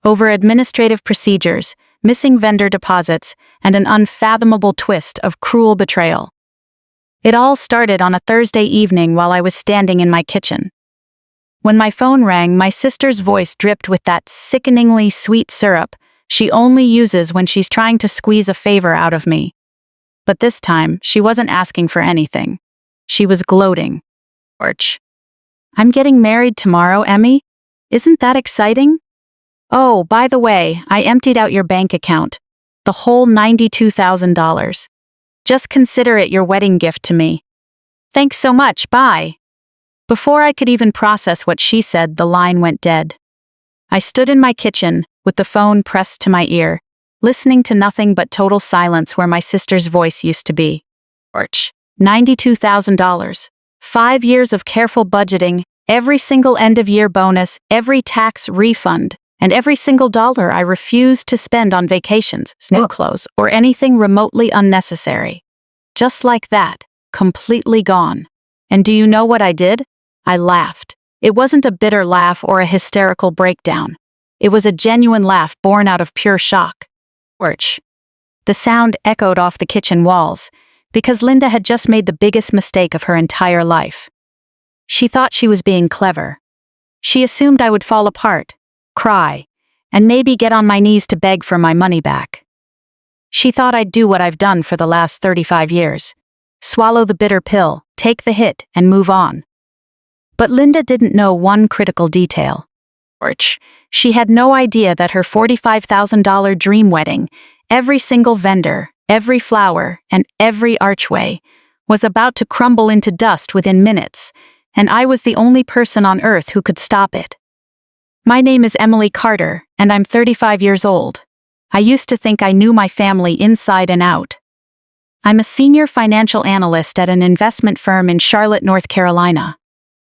over administrative procedures, missing vendor deposits, and an unfathomable twist of cruel betrayal. It all started on a Thursday evening while I was standing in my kitchen. When my phone rang, my sister's voice dripped with that sickeningly sweet syrup she only uses when she's trying to squeeze a favor out of me. But this time, she wasn't asking for anything. She was gloating. "Orch. I'm getting married tomorrow, Emmy. Isn't that exciting? Oh, by the way, I emptied out your bank account. The whole $92,000. Just consider it your wedding gift to me. Thanks so much, bye." Before I could even process what she said, the line went dead. I stood in my kitchen, with the phone pressed to my ear, listening to nothing but total silence where my sister's voice used to be. Orch. $92,000. 5 years of careful budgeting, every single end-of-year bonus, every tax refund, and every single dollar I refused to spend on vacations, new clothes, or anything remotely unnecessary. Just like that, completely gone. And do you know what I did? I laughed. It wasn't a bitter laugh or a hysterical breakdown. It was a genuine laugh born out of pure shock. Orch. The sound echoed off the kitchen walls, because Linda had just made the biggest mistake of her entire life. She thought she was being clever. She assumed I would fall apart, cry, and maybe get on my knees to beg for my money back. She thought I'd do what I've done for the last 35 years. Swallow the bitter pill, take the hit, and move on. But Linda didn't know one critical detail. Orch. She had no idea that her $45,000 dream wedding, every single vendor, every flower, and every archway, was about to crumble into dust within minutes, and I was the only person on earth who could stop it. My name is Emily Carter, and I'm 35 years old. I used to think I knew my family inside and out. I'm a senior financial analyst at an investment firm in Charlotte, North Carolina.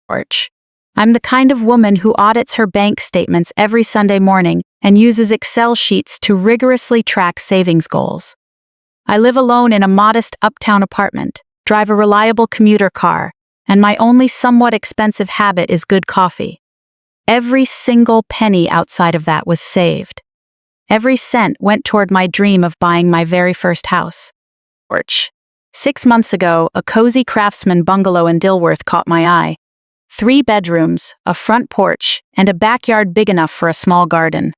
Orch. I'm the kind of woman who audits her bank statements every Sunday morning and uses Excel sheets to rigorously track savings goals. I live alone in a modest uptown apartment, drive a reliable commuter car, and my only somewhat expensive habit is good coffee. Every single penny outside of that was saved. Every cent went toward my dream of buying my very first house. Orch. 6 months ago, a cozy craftsman bungalow in Dilworth caught my eye. 3 bedrooms, a front porch, and a backyard big enough for a small garden.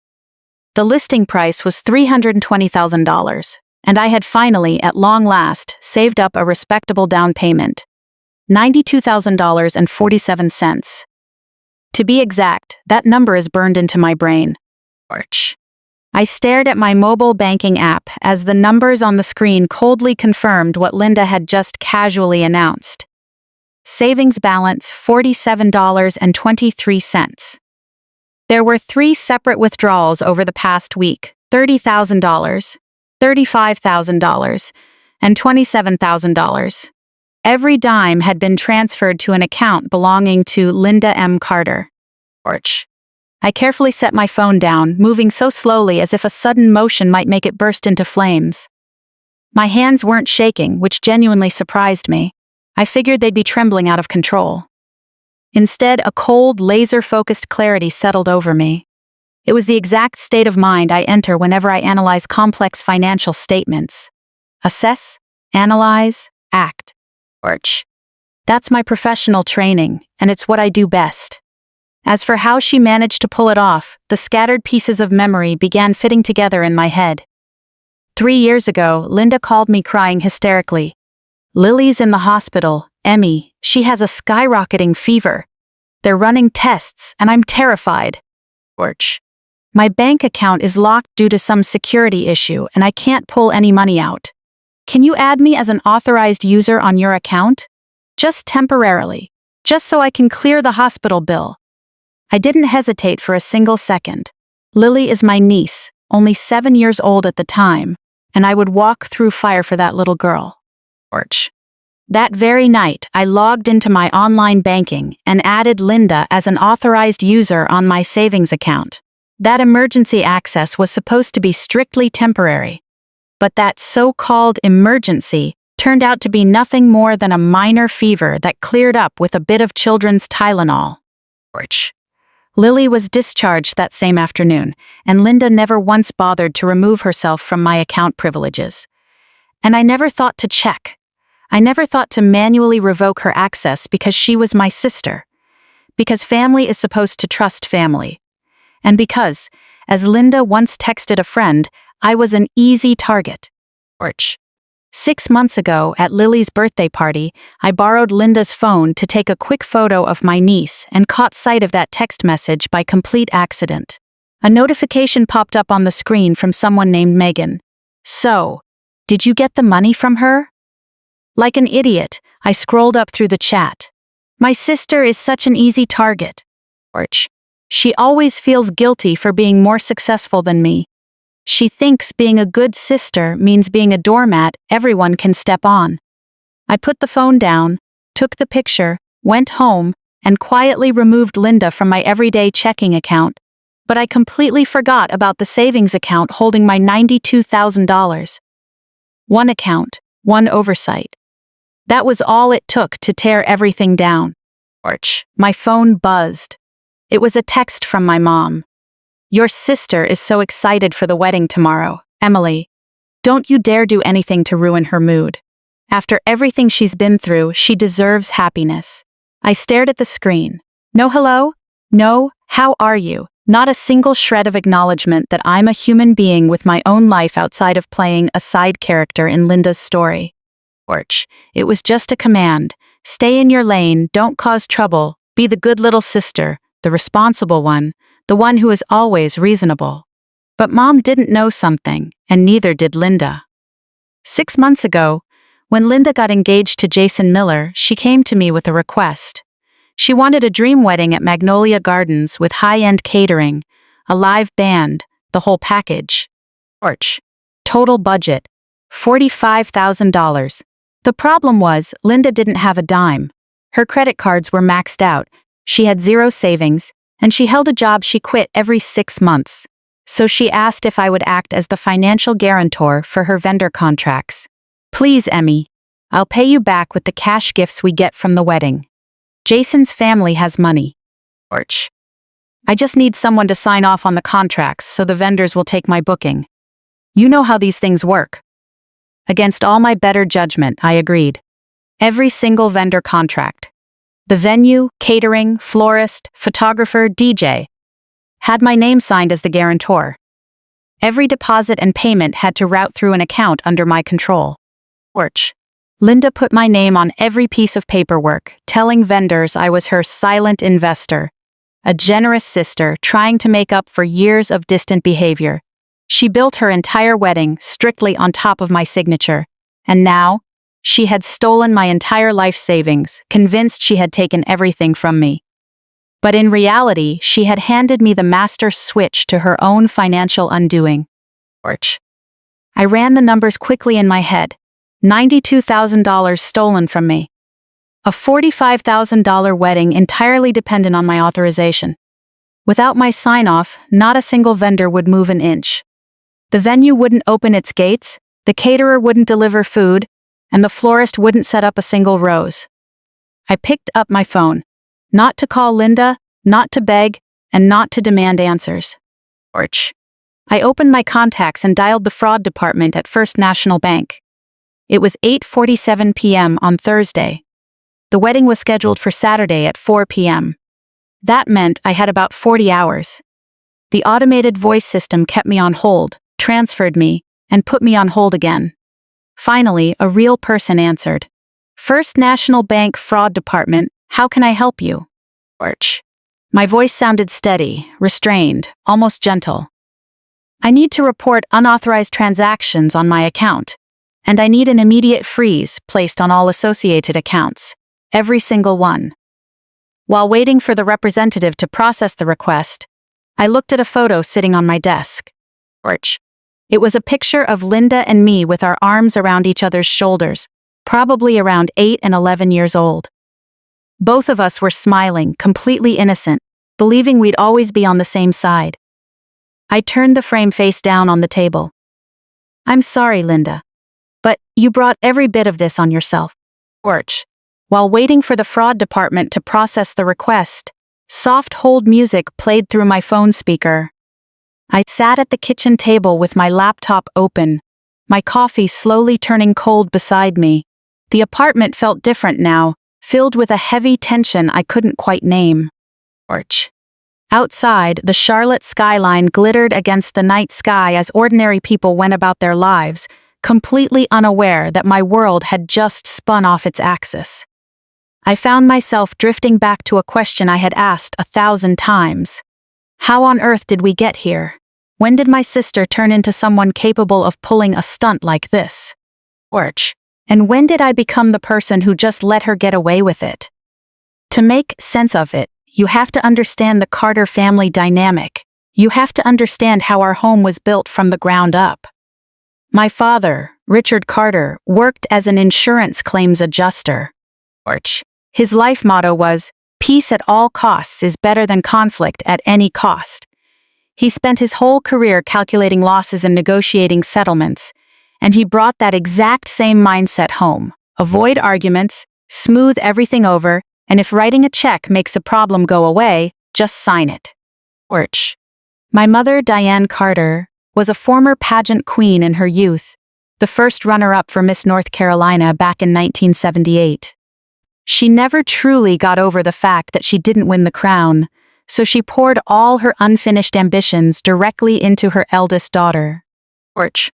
The listing price was $320,000, and I had finally, at long last, saved up a respectable down payment. $92,047. To be exact, that number is burned into my brain. Orch. I stared at my mobile banking app as the numbers on the screen coldly confirmed what Linda had just casually announced. Savings balance $47.23. There were 3 separate withdrawals over the past week: $30,000, $35,000, and $27,000. Every dime had been transferred to an account belonging to Linda M. Carter. Orch. I carefully set my phone down, moving so slowly as if a sudden motion might make it burst into flames. My hands weren't shaking, which genuinely surprised me. I figured they'd be trembling out of control. Instead, a cold, laser-focused clarity settled over me. It was the exact state of mind I enter whenever I analyze complex financial statements. Assess, analyze, act. Orch. That's my professional training, and it's what I do best. As for how she managed to pull it off, the scattered pieces of memory began fitting together in my head. 3 years ago, Linda called me crying hysterically. "Lily's in the hospital. Emmy, she has a skyrocketing fever. They're running tests, and I'm terrified." Orch. My bank account is locked due to some security issue, and I can't pull any money out. Can you add me as an authorized user on your account? Just temporarily, just so I can clear the hospital bill. I didn't hesitate for a single second. Lily is my niece, only 7 years old at the time, and I would walk through fire for that little girl. Orch. That very night, I logged into my online banking and added Linda as an authorized user on my savings account. That emergency access was supposed to be strictly temporary, but that so-called emergency turned out to be nothing more than a minor fever that cleared up with a bit of children's Tylenol. Orch. Lily was discharged that same afternoon, and Linda never once bothered to remove herself from my account privileges. And I never thought to check. I never thought to manually revoke her access because she was my sister. Because family is supposed to trust family. And because, as Linda once texted a friend, I was an easy target. 6 months ago, at Lily's birthday party, I borrowed Linda's phone to take a quick photo of my niece and caught sight of that text message by complete accident. A notification popped up on the screen from someone named Megan. "So, did you get the money from her?" Like an idiot, I scrolled up through the chat. "My sister is such an easy target. She always feels guilty for being more successful than me. She thinks being a good sister means being a doormat everyone can step on." I put the phone down, took the picture, went home, and quietly removed Linda from my everyday checking account, but I completely forgot about the savings account holding my $92,000. One account, one oversight. That was all it took to tear everything down. My phone buzzed. It was a text from my mom. "Your sister is so excited for the wedding tomorrow, Emily. Don't you dare do anything to ruin her mood. After everything she's been through, she deserves happiness." I stared at the screen. No hello? No, how are you? Not a single shred of acknowledgement that I'm a human being with my own life outside of playing a side character in Linda's story. It was just a command. Stay in your lane, don't cause trouble, be the good little sister, the responsible one, the one who is always reasonable. But Mom didn't know something, and neither did Linda. 6 months ago, when Linda got engaged to Jason Miller, she came to me with a request. She wanted a dream wedding at Magnolia Gardens with high-end catering, a live band, the whole package. Total budget, $45,000. The problem was, Linda didn't have a dime. Her credit cards were maxed out, she had zero savings, and she held a job she quit every 6 months. So she asked if I would act as the financial guarantor for her vendor contracts. "Please, Emmy, I'll pay you back with the cash gifts we get from the wedding. Jason's family has money. I just need someone to sign off on the contracts so the vendors will take my booking. You know how these things work." Against all my better judgment, I agreed. Every single vendor contract. The venue, catering, florist, photographer, DJ. Had my name signed as the guarantor. Every deposit and payment had to route through an account under my control. Linda put my name on every piece of paperwork, telling vendors I was her silent investor, a generous sister trying to make up for years of distant behavior. She built her entire wedding strictly on top of my signature, and now, she had stolen my entire life savings, convinced she had taken everything from me. But in reality, she had handed me the master switch to her own financial undoing. I ran the numbers quickly in my head. $92,000 stolen from me. A $45,000 wedding entirely dependent on my authorization. Without my sign-off, not a single vendor would move an inch. The venue wouldn't open its gates, the caterer wouldn't deliver food, and the florist wouldn't set up a single rose. I picked up my phone, not to call Linda, not to beg, and not to demand answers. I opened my contacts and dialed the fraud department at First National Bank. It was 8:47 p.m. on Thursday. The wedding was scheduled for Saturday at 4 p.m. That meant I had about 40 hours. The automated voice system kept me on hold, transferred me, and put me on hold again. Finally, a real person answered. "First National Bank Fraud Department, how can I help you?" My voice sounded steady, restrained, almost gentle. "I need to report unauthorized transactions on my account, and I need an immediate freeze placed on all associated accounts, every single one." While waiting for the representative to process the request, I looked at a photo sitting on my desk. It was a picture of Linda and me with our arms around each other's shoulders, probably around 8 and 11 years old. Both of us were smiling, completely innocent, believing we'd always be on the same side. I turned the frame face down on the table. "I'm sorry, Linda, but you brought every bit of this on yourself." While waiting for the fraud department to process the request, Soft hold music played through my phone speaker. I sat at the kitchen table with my laptop open, my coffee slowly turning cold beside me. The apartment felt different now, filled with a heavy tension I couldn't quite name. Porch. Outside, the Charlotte skyline glittered against the night sky as ordinary people went about their lives, completely unaware that my world had just spun off its axis. I found myself drifting back to a question I had asked 1,000 times. How on earth did we get here? When did my sister turn into someone capable of pulling a stunt like this? Porch. And when did I become the person who just let her get away with it? To make sense of it, you have to understand the Carter family dynamic. You have to understand how our home was built from the ground up. My father, Richard Carter, worked as an insurance claims adjuster. Porch. His life motto was, "Peace at all costs is better than conflict at any cost." He spent his whole career calculating losses and negotiating settlements, and he brought that exact same mindset home. Avoid arguments, smooth everything over, and if writing a check makes a problem go away, just sign it. Porch. My mother, Diane Carter, was a former pageant queen in her youth, the first runner-up for Miss North Carolina back in 1978. She never truly got over the fact that she didn't win the crown, so she poured all her unfinished ambitions directly into her eldest daughter. Porch.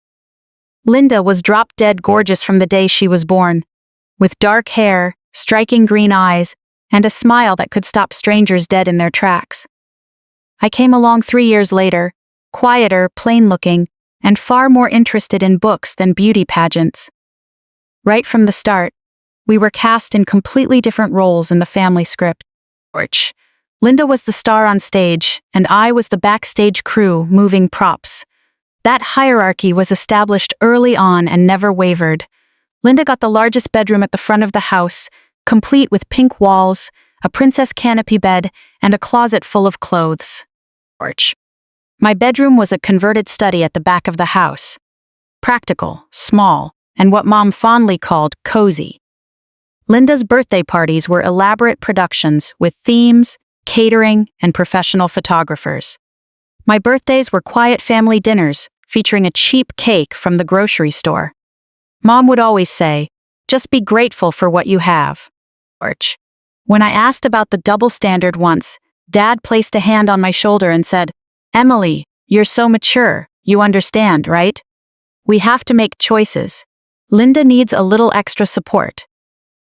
Linda was drop-dead gorgeous from the day she was born, with dark hair, striking green eyes, and a smile that could stop strangers dead in their tracks. I came along 3 years later, quieter, plain-looking, and far more interested in books than beauty pageants. Right from the start, we were cast in completely different roles in the family script. Porch. Linda was the star on stage, and I was the backstage crew moving props. That hierarchy was established early on and never wavered. Linda got the largest bedroom at the front of the house, complete with pink walls, a princess canopy bed, and a closet full of clothes. Porch. My bedroom was a converted study at the back of the house. Practical, small, and what Mom fondly called cozy. Linda's birthday parties were elaborate productions with themes, catering, and professional photographers. My birthdays were quiet family dinners featuring a cheap cake from the grocery store. Mom would always say, "Just be grateful for what you have." Porch. When I asked about the double standard once, Dad placed a hand on my shoulder and said, "Emily, you're so mature, you understand, right? We have to make choices. Linda needs a little extra support.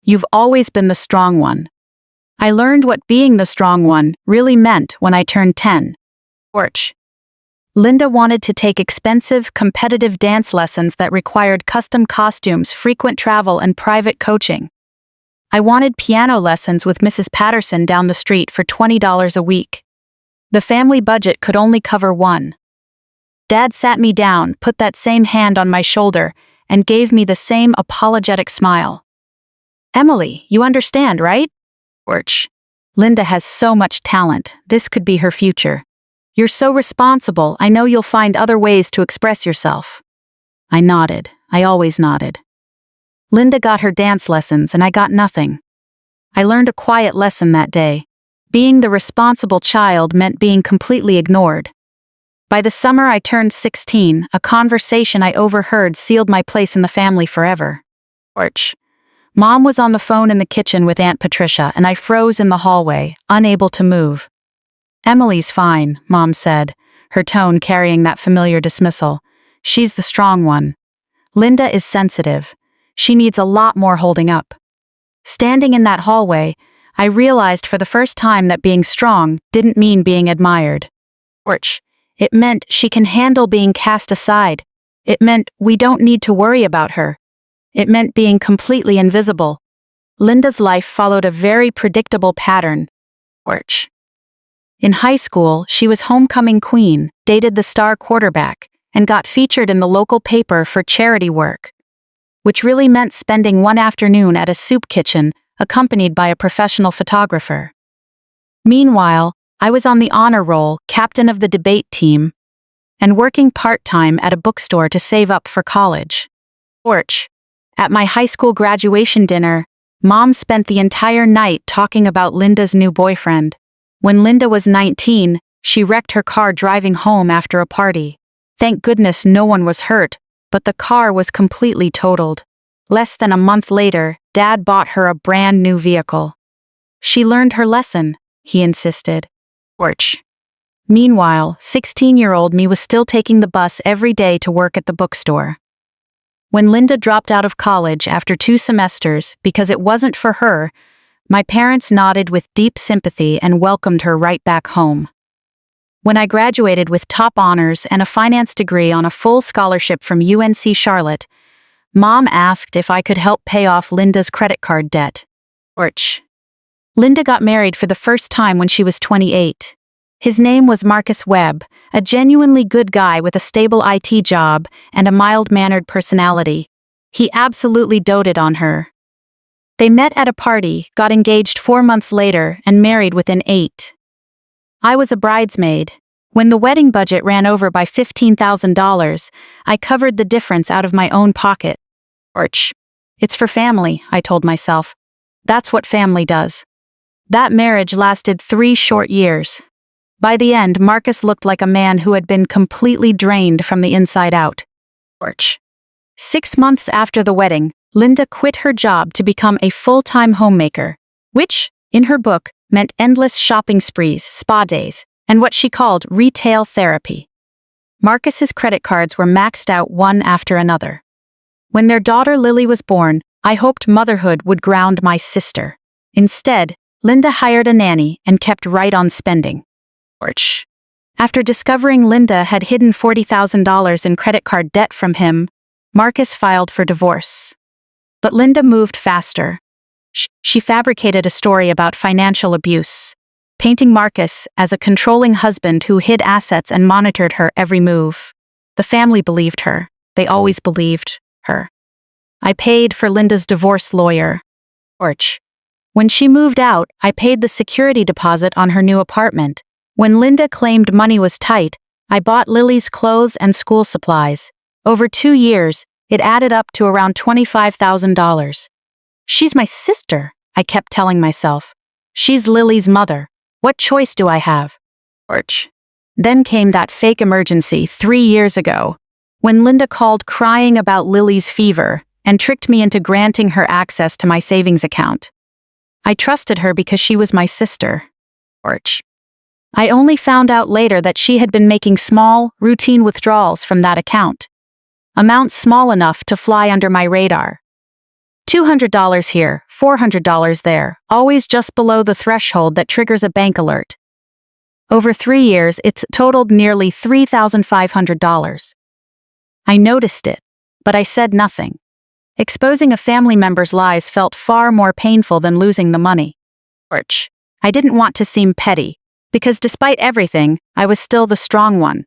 You've always been the strong one." I learned what being the strong one really meant when I turned 10. Porch. Linda wanted to take expensive, competitive dance lessons that required custom costumes, frequent travel, and private coaching. I wanted piano lessons with Mrs. Patterson down the street for $20 a week. The family budget could only cover one. Dad sat me down, put that same hand on my shoulder, and gave me the same apologetic smile. "Emily, you understand, right?" Porch. "Linda has so much talent. This could be her future. You're so responsible. I know you'll find other ways to express yourself." I nodded. I always nodded. Linda got her dance lessons and I got nothing. I learned a quiet lesson that day. Being the responsible child meant being completely ignored. By the summer I turned 16, a conversation I overheard sealed my place in the family forever. Porch. Mom was on the phone in the kitchen with Aunt Patricia and I froze in the hallway, unable to move. "Emily's fine," Mom said, her tone carrying that familiar dismissal. "She's the strong one. Linda is sensitive. She needs a lot more holding up." Standing in that hallway, I realized for the first time that being strong didn't mean being admired. Porch. It meant she can handle being cast aside. It meant we don't need to worry about her. It meant being completely invisible. Linda's life followed a very predictable pattern. Porch. In high school, she was homecoming queen, dated the star quarterback, and got featured in the local paper for charity work, which really meant spending one afternoon at a soup kitchen, accompanied by a professional photographer. Meanwhile, I was on the honor roll, captain of the debate team, and working part-time at a bookstore to save up for college. Porch. At my high school graduation dinner, Mom spent the entire night talking about Linda's new boyfriend. When Linda was 19, she wrecked her car driving home after a party. Thank goodness no one was hurt, but the car was completely totaled. Less than a month later, Dad bought her a brand new vehicle. She learned her lesson, he insisted. Porch. Meanwhile, 16-year-old me was still taking the bus every day to work at the bookstore. When Linda dropped out of college after 2 semesters because it wasn't for her, my parents nodded with deep sympathy and welcomed her right back home. When I graduated with top honors and a finance degree on a full scholarship from UNC Charlotte, Mom asked if I could help pay off Linda's credit card debt. Porch. Linda got married for the first time when she was 28. His name was Marcus Webb, a genuinely good guy with a stable IT job and a mild-mannered personality. He absolutely doted on her. They met at a party, got engaged 4 months later, and married within 8. I was a bridesmaid. When the wedding budget ran over by $15,000, I covered the difference out of my own pocket. Porch. It's for family, I told myself. That's what family does. That marriage lasted 3 short years. By the end, Marcus looked like a man who had been completely drained from the inside out. Porch. 6 months after the wedding, Linda quit her job to become a full-time homemaker, which, in her book, meant endless shopping sprees, spa days, and what she called retail therapy. Marcus's credit cards were maxed out one after another. When their daughter Lily was born, I hoped motherhood would ground my sister. Instead, Linda hired a nanny and kept right on spending. Porch. After discovering Linda had hidden $40,000 in credit card debt from him, Marcus filed for divorce. But Linda moved faster. She fabricated a story about financial abuse, painting Marcus as a controlling husband who hid assets and monitored her every move. The family believed her. They always believed her. I paid for Linda's divorce lawyer. Porch. When she moved out, I paid the security deposit on her new apartment. When Linda claimed money was tight, I bought Lily's clothes and school supplies. Over 2 years, it added up to around $25,000. She's my sister, I kept telling myself. She's Lily's mother. What choice do I have? Porch. Then came that fake emergency 3 years ago, when Linda called crying about Lily's fever and tricked me into granting her access to my savings account. I trusted her because she was my sister. Porch. I only found out later that she had been making small, routine withdrawals from that account. Amounts small enough to fly under my radar. $200 here, $400 there, always just below the threshold that triggers a bank alert. Over 3 years, it's totaled nearly $3,500. I noticed it, but I said nothing. Exposing a family member's lies felt far more painful than losing the money. Porch. I didn't want to seem petty, because despite everything, I was still the strong one.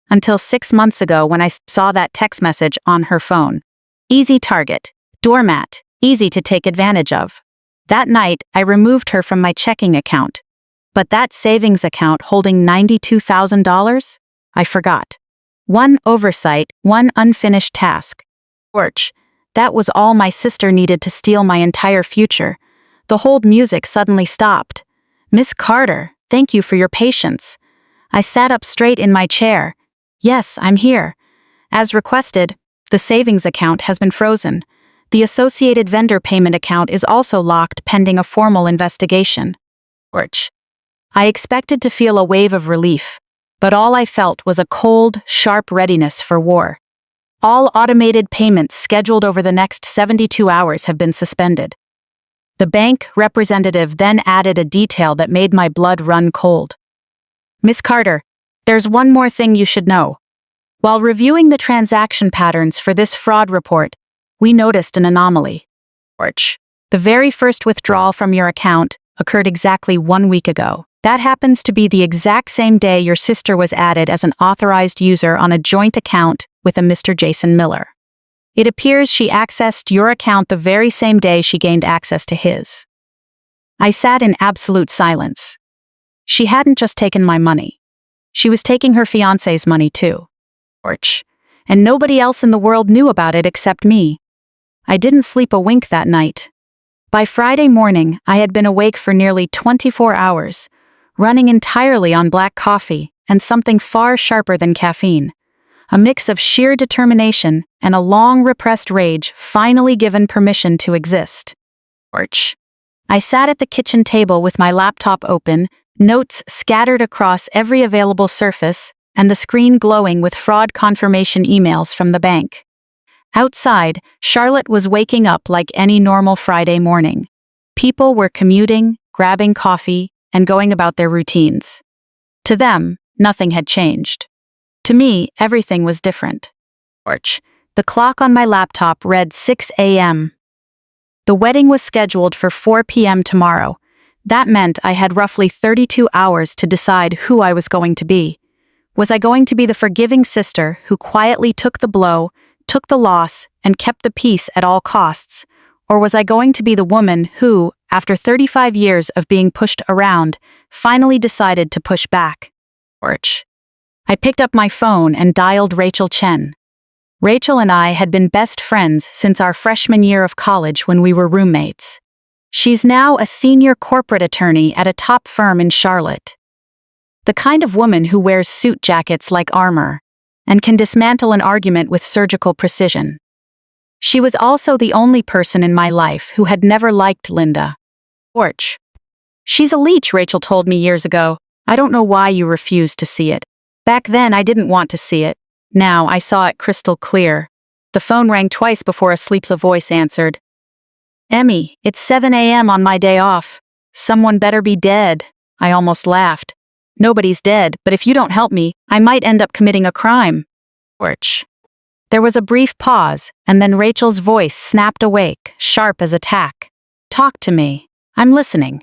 Until 6 months ago when I saw that text message on her phone. Easy target. Doormat. Easy to take advantage of. That night, I removed her from my checking account. But that savings account holding $92,000? I forgot. One oversight, one unfinished task. Porch. That was all my sister needed to steal my entire future. The hold music suddenly stopped. Miss Carter, thank you for your patience. I sat up straight in my chair. Yes, I'm here. As requested, the savings account has been frozen. The associated vendor payment account is also locked pending a formal investigation. Porch. I expected to feel a wave of relief, but all I felt was a cold, sharp readiness for war. All automated payments scheduled over the next 72 hours have been suspended. The bank representative then added a detail that made my blood run cold. Miss Carter, there's one more thing you should know. While reviewing the transaction patterns for this fraud report, we noticed an anomaly. Porch. The very first withdrawal from your account occurred exactly 1 week ago. That happens to be the exact same day your sister was added as an authorized user on a joint account with a Mr. Jason Miller. It appears she accessed your account the very same day she gained access to his. I sat in absolute silence. She hadn't just taken my money. She was taking her fiancé's money too. Porch. And nobody else in the world knew about it except me. I didn't sleep a wink that night. By Friday morning, I had been awake for nearly 24 hours, running entirely on black coffee and something far sharper than caffeine. A mix of sheer determination and a long-repressed rage finally given permission to exist. I sat at the kitchen table with my laptop open, notes scattered across every available surface, and the screen glowing with fraud confirmation emails from the bank. Outside, Charlotte was waking up like any normal Friday morning. People were commuting, grabbing coffee, and going about their routines. To them, nothing had changed. To me, everything was different. The clock on my laptop read 6 a.m. The wedding was scheduled for 4 p.m. tomorrow. That meant I had roughly 32 hours to decide who I was going to be. Was I going to be the forgiving sister who quietly took the blow, took the loss, and kept the peace at all costs? Or was I going to be the woman who, after 35 years of being pushed around, finally decided to push back? I picked up my phone and dialed Rachel Chen. Rachel and I had been best friends since our freshman year of college when we were roommates. She's now a senior corporate attorney at a top firm in Charlotte. The kind of woman who wears suit jackets like armor and can dismantle an argument with surgical precision. She was also the only person in my life who had never liked Linda. She's a leech, Rachel told me years ago. I don't know why you refused to see it. Back then, I didn't want to see it. Now, I saw it crystal clear. The phone rang twice before a sleepy voice answered. Emmy, it's 7 a.m. on my day off. Someone better be dead. I almost laughed. Nobody's dead, but if you don't help me, I might end up committing a crime. There was a brief pause, and then Rachel's voice snapped awake, sharp as a tack. Talk to me. I'm listening.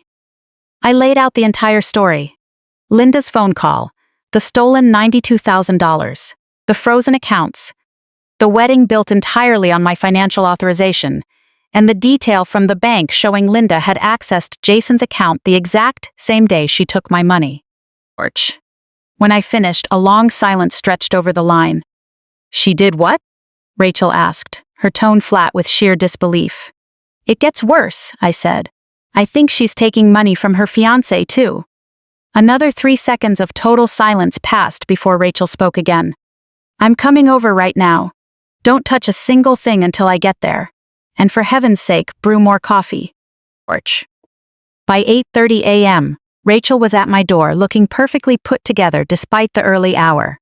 I laid out the entire story. Linda's phone call, the stolen $92,000, the frozen accounts, the wedding built entirely on my financial authorization, and the detail from the bank showing Linda had accessed Jason's account the exact same day she took my money. When I finished, a long silence stretched over the line. She did what? Rachel asked, her tone flat with sheer disbelief. It gets worse, I said. I think she's taking money from her fiancé, too. Another 3 seconds of total silence passed before Rachel spoke again. I'm coming over right now. Don't touch a single thing until I get there. And for heaven's sake, brew more coffee. By 8:30 a.m., Rachel was at my door looking perfectly put together despite the early hour.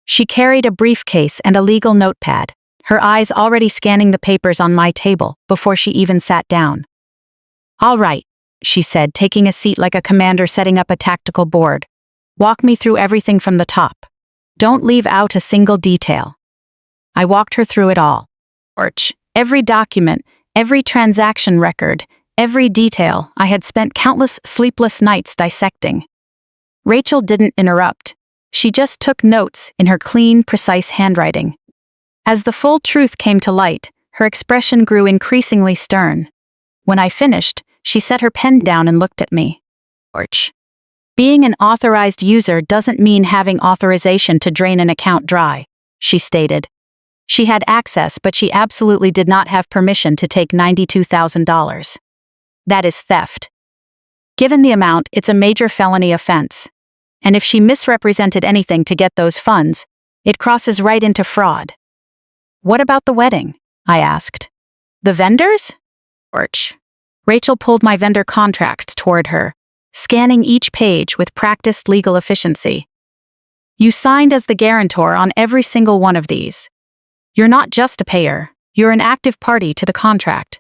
She carried a briefcase and a legal notepad, her eyes already scanning the papers on my table before she even sat down. All right, she said, taking a seat like a commander setting up a tactical board. Walk me through everything from the top. Don't leave out a single detail. I walked her through it all. Every document, every transaction record, every detail I had spent countless sleepless nights dissecting. Rachel didn't interrupt. She just took notes in her clean, precise handwriting. As the full truth came to light, her expression grew increasingly stern. When I finished, she set her pen down and looked at me. Being an authorized user doesn't mean having authorization to drain an account dry, she stated. She had access, but she absolutely did not have permission to take $92,000. That is theft. Given the amount, it's a major felony offense. And if she misrepresented anything to get those funds, it crosses right into fraud. What about the wedding? I asked. The vendors? Rachel pulled my vendor contracts toward her, scanning each page with practiced legal efficiency. You signed as the guarantor on every single one of these. You're not just a payer, you're an active party to the contract.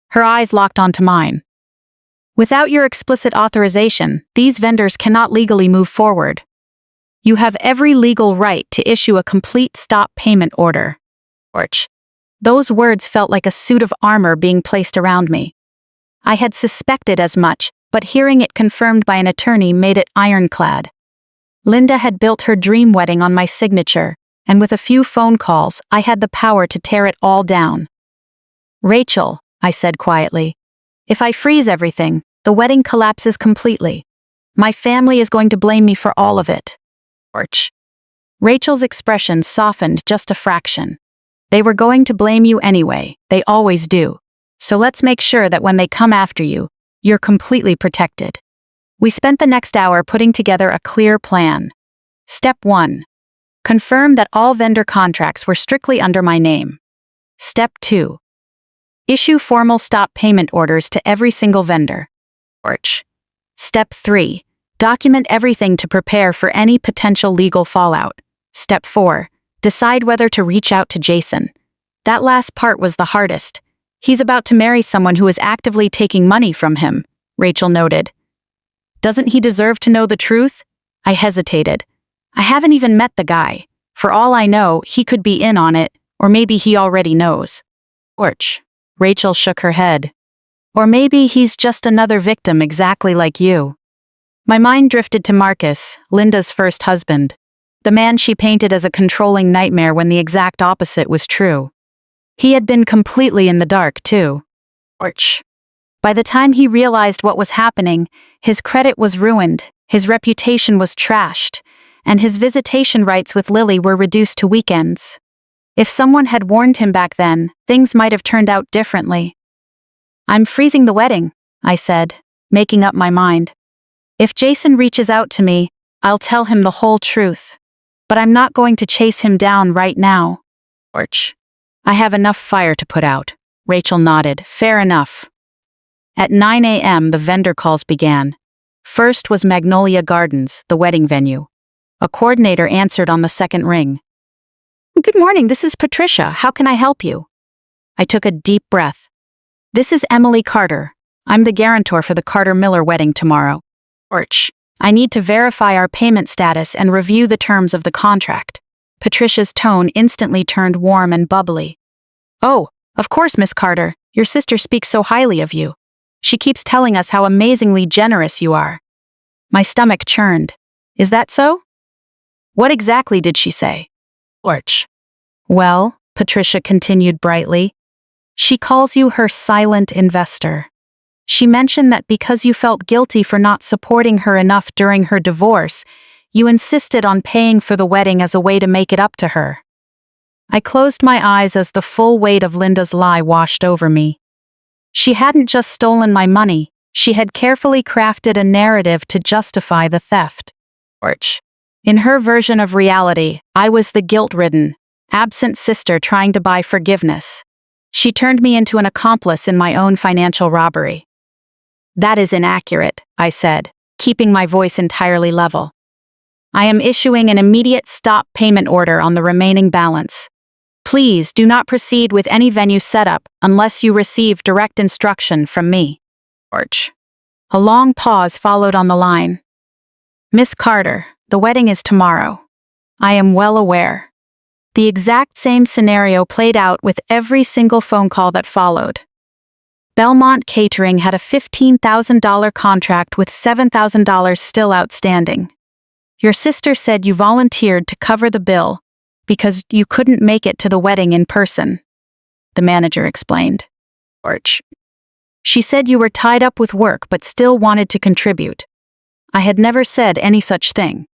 Her eyes locked onto mine. Without your explicit authorization, these vendors cannot legally move forward. You have every legal right to issue a complete stop payment order. Those words felt like a suit of armor being placed around me. I had suspected as much, but hearing it confirmed by an attorney made it ironclad. Linda had built her dream wedding on my signature, and with a few phone calls, I had the power to tear it all down. Rachel, I said quietly, if I freeze everything, the wedding collapses completely. My family is going to blame me for all of it. Rachel's expression softened just a fraction. They were going to blame you anyway, they always do. So let's make sure that when they come after you, you're completely protected. We spent the next hour putting together a clear plan. Step 1. Confirm that all vendor contracts were strictly under my name. Step 2. Issue formal stop payment orders to every single vendor. Step 3. Document everything to prepare for any potential legal fallout. Step 4. Decide whether to reach out to Jason. That last part was the hardest. He's about to marry someone who is actively taking money from him, Rachel noted. Doesn't he deserve to know the truth? I hesitated. I haven't even met the guy. For all I know, he could be in on it, or maybe he already knows. Rachel shook her head. Or maybe he's just another victim exactly like you. My mind drifted to Marcus, Linda's first husband. The man she painted as a controlling nightmare when the exact opposite was true. He had been completely in the dark, too. By the time he realized what was happening, his credit was ruined, his reputation was trashed, and his visitation rights with Lily were reduced to weekends. If someone had warned him back then, things might have turned out differently. I'm freezing the wedding, I said, making up my mind. If Jason reaches out to me, I'll tell him the whole truth. But I'm not going to chase him down right now. I have enough fire to put out. Rachel nodded. Fair enough. At 9 a.m., the vendor calls began. First was Magnolia Gardens, the wedding venue. A coordinator answered on the second ring. Good morning, this is Patricia. How can I help you? I took a deep breath. This is Emily Carter. I'm the guarantor for the Carter-Miller wedding tomorrow. I need to verify our payment status and review the terms of the contract. Patricia's tone instantly turned warm and bubbly. Oh, of course, Miss Carter. Your sister speaks so highly of you. She keeps telling us how amazingly generous you are. My stomach churned. Is that so? What exactly did she say? Well, Patricia continued brightly, she calls you her silent investor. She mentioned that because you felt guilty for not supporting her enough during her divorce, you insisted on paying for the wedding as a way to make it up to her. I closed my eyes as the full weight of Linda's lie washed over me. She hadn't just stolen my money, she had carefully crafted a narrative to justify the theft. In her version of reality, I was the guilt-ridden, absent sister trying to buy forgiveness. She turned me into an accomplice in my own financial robbery. That is inaccurate, I said, keeping my voice entirely level. I am issuing an immediate stop payment order on the remaining balance. Please do not proceed with any venue setup unless you receive direct instruction from me. A long pause followed on the line. Miss Carter, the wedding is tomorrow. I am well aware. The exact same scenario played out with every single phone call that followed. Belmont Catering had a $15,000 contract with $7,000 still outstanding. Your sister said you volunteered to cover the bill because you couldn't make it to the wedding in person, the manager explained. She said you were tied up with work but still wanted to contribute. I had never said any such thing.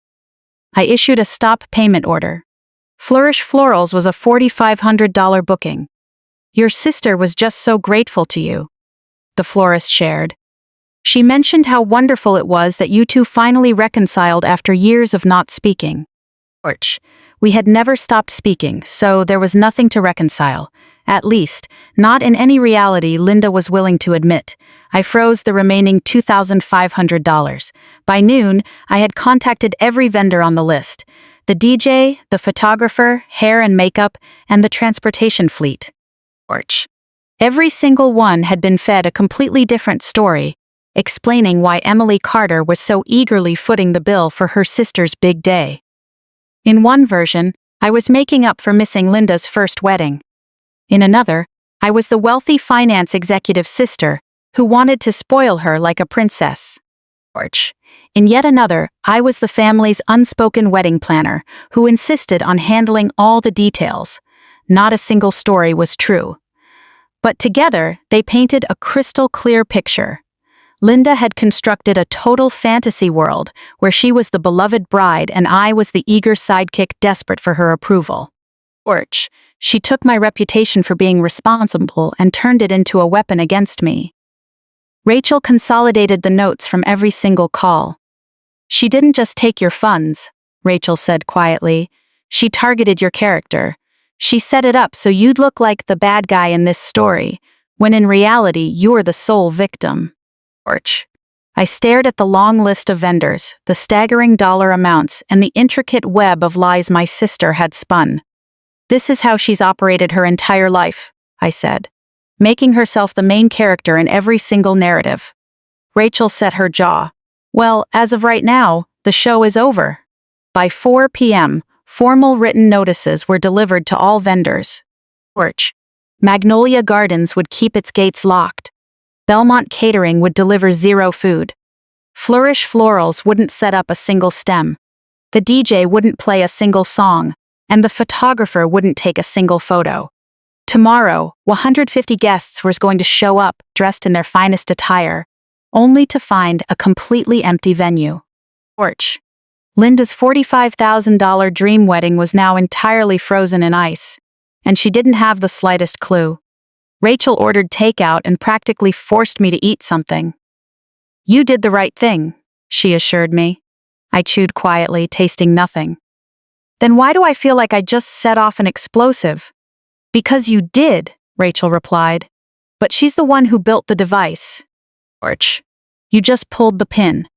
I issued a stop payment order. Flourish Florals was a $4,500 booking. Your sister was just so grateful to you, the florist shared. She mentioned how wonderful it was that you two finally reconciled after years of not speaking. We had never stopped speaking, so there was nothing to reconcile. At least, not in any reality Linda was willing to admit. I froze the remaining $2,500. By noon, I had contacted every vendor on the list. The DJ, the photographer, hair and makeup, and the transportation fleet. Every single one had been fed a completely different story, explaining why Emily Carter was so eagerly footing the bill for her sister's big day. In one version, I was making up for missing Linda's first wedding. In another, I was the wealthy finance executive sister who wanted to spoil her like a princess. In yet another, I was the family's unspoken wedding planner who insisted on handling all the details. Not a single story was true. But together, they painted a crystal clear picture. Linda had constructed a total fantasy world where she was the beloved bride and I was the eager sidekick desperate for her approval. She took my reputation for being responsible and turned it into a weapon against me. Rachel consolidated the notes from every single call. She didn't just take your funds, Rachel said quietly. She targeted your character. She set it up so you'd look like the bad guy in this story, when in reality you're the sole victim. Porch. I stared at the long list of vendors, the staggering dollar amounts, and the intricate web of lies my sister had spun. This is how she's operated her entire life, I said, making herself the main character in every single narrative. Rachel set her jaw. Well, as of right now, the show is over. By 4 p.m., formal written notices were delivered to all vendors. Porch. Magnolia Gardens would keep its gates locked. Belmont Catering would deliver 0 food. Flourish Florals wouldn't set up a single stem. The DJ wouldn't play a single song, and the photographer wouldn't take a single photo. Tomorrow, 150 guests were going to show up dressed in their finest attire, only to find a completely empty venue. Porch. Linda's $45,000 dream wedding was now entirely frozen in ice, and she didn't have the slightest clue. Rachel ordered takeout and practically forced me to eat something. You did the right thing, she assured me. I chewed quietly, tasting nothing. Then why do I feel like I just set off an explosive? Because you did, Rachel replied. But she's the one who built the device. Porch. You just pulled the pin.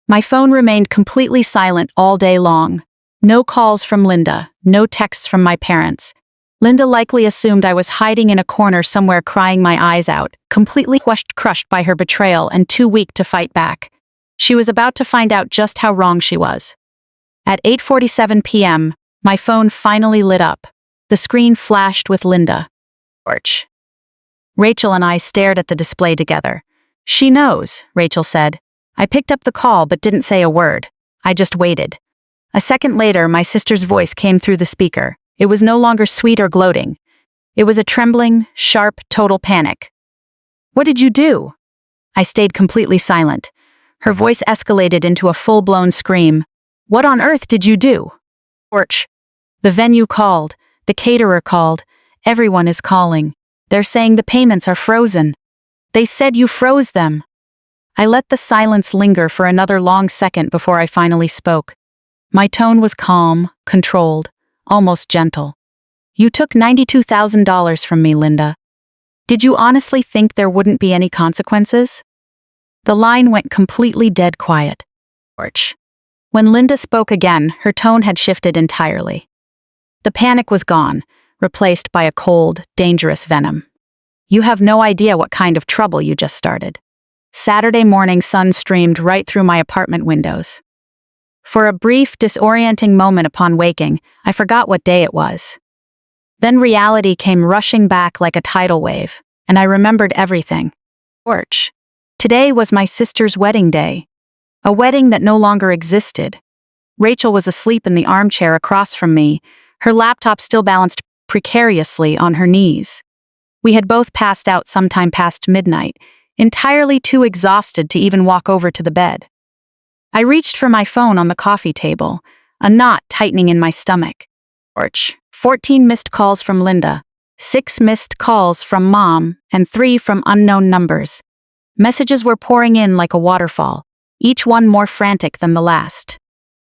My phone remained completely silent all day long. No calls from Linda, no texts from my parents. Linda likely assumed I was hiding in a corner somewhere crying my eyes out, completely crushed by her betrayal and too weak to fight back. She was about to find out just how wrong she was. At 8:47 p.m., my phone finally lit up. The screen flashed with Linda. Porch. Rachel and I stared at the display together. She knows, Rachel said. I picked up the call but didn't say a word. I just waited. A second later, my sister's voice came through the speaker. It was no longer sweet or gloating. It was a trembling, sharp, total panic. What did you do? I stayed completely silent. Her voice escalated into a full-blown scream. What on earth did you do? Porch. The venue called. The caterer called. Everyone is calling. They're saying the payments are frozen. They said you froze them. I let the silence linger for another long second before I finally spoke. My tone was calm, controlled, almost gentle. You took $92,000 from me, Linda. Did you honestly think there wouldn't be any consequences? The line went completely dead quiet. Porch. When Linda spoke again, her tone had shifted entirely. The panic was gone, replaced by a cold, dangerous venom. You have no idea what kind of trouble you just started. Saturday morning sun streamed right through my apartment windows. For a brief, disorienting moment upon waking, I forgot what day it was. Then reality came rushing back like a tidal wave, and I remembered everything. Porch. Today was my sister's wedding day. A wedding that no longer existed. Rachel was asleep in the armchair across from me, her laptop still balanced precariously on her knees. We had both passed out sometime past midnight, entirely too exhausted to even walk over to the bed. I reached for my phone on the coffee table, a knot tightening in my stomach. Porch. 14 missed calls from Linda, 6 missed calls from Mom, and 3 from unknown numbers. Messages were pouring in like a waterfall, each one more frantic than the last.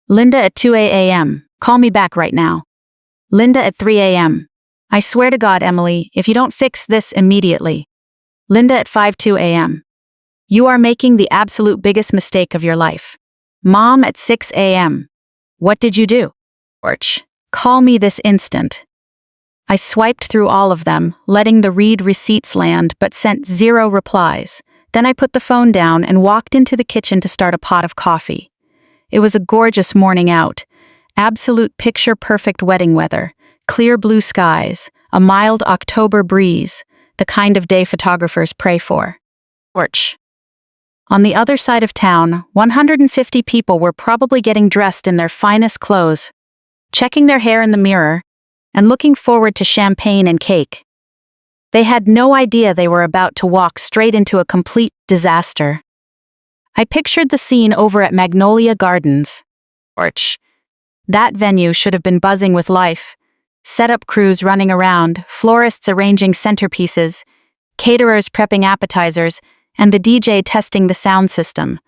Linda at 2 a.m. Call me back right now. Linda at 3 a.m. I swear to God, Emily, if you don't fix this immediately. Linda at 5:02 a.m. You are making the absolute biggest mistake of your life. Mom at 6 a.m. What did you do? Porch. Call me this instant. I swiped through all of them, letting the read receipts land, but sent 0 replies. Then I put the phone down and walked into the kitchen to start a pot of coffee. It was a gorgeous morning out. Absolute picture-perfect wedding weather, clear blue skies, a mild October breeze, the kind of day photographers pray for. Porch. On the other side of town, 150 people were probably getting dressed in their finest clothes, checking their hair in the mirror, and looking forward to champagne and cake. They had no idea they were about to walk straight into a complete disaster. I pictured the scene over at Magnolia Gardens. Porch. That venue should have been buzzing with life. Setup crews running around, florists arranging centerpieces, caterers prepping appetizers, and the DJ testing the sound system.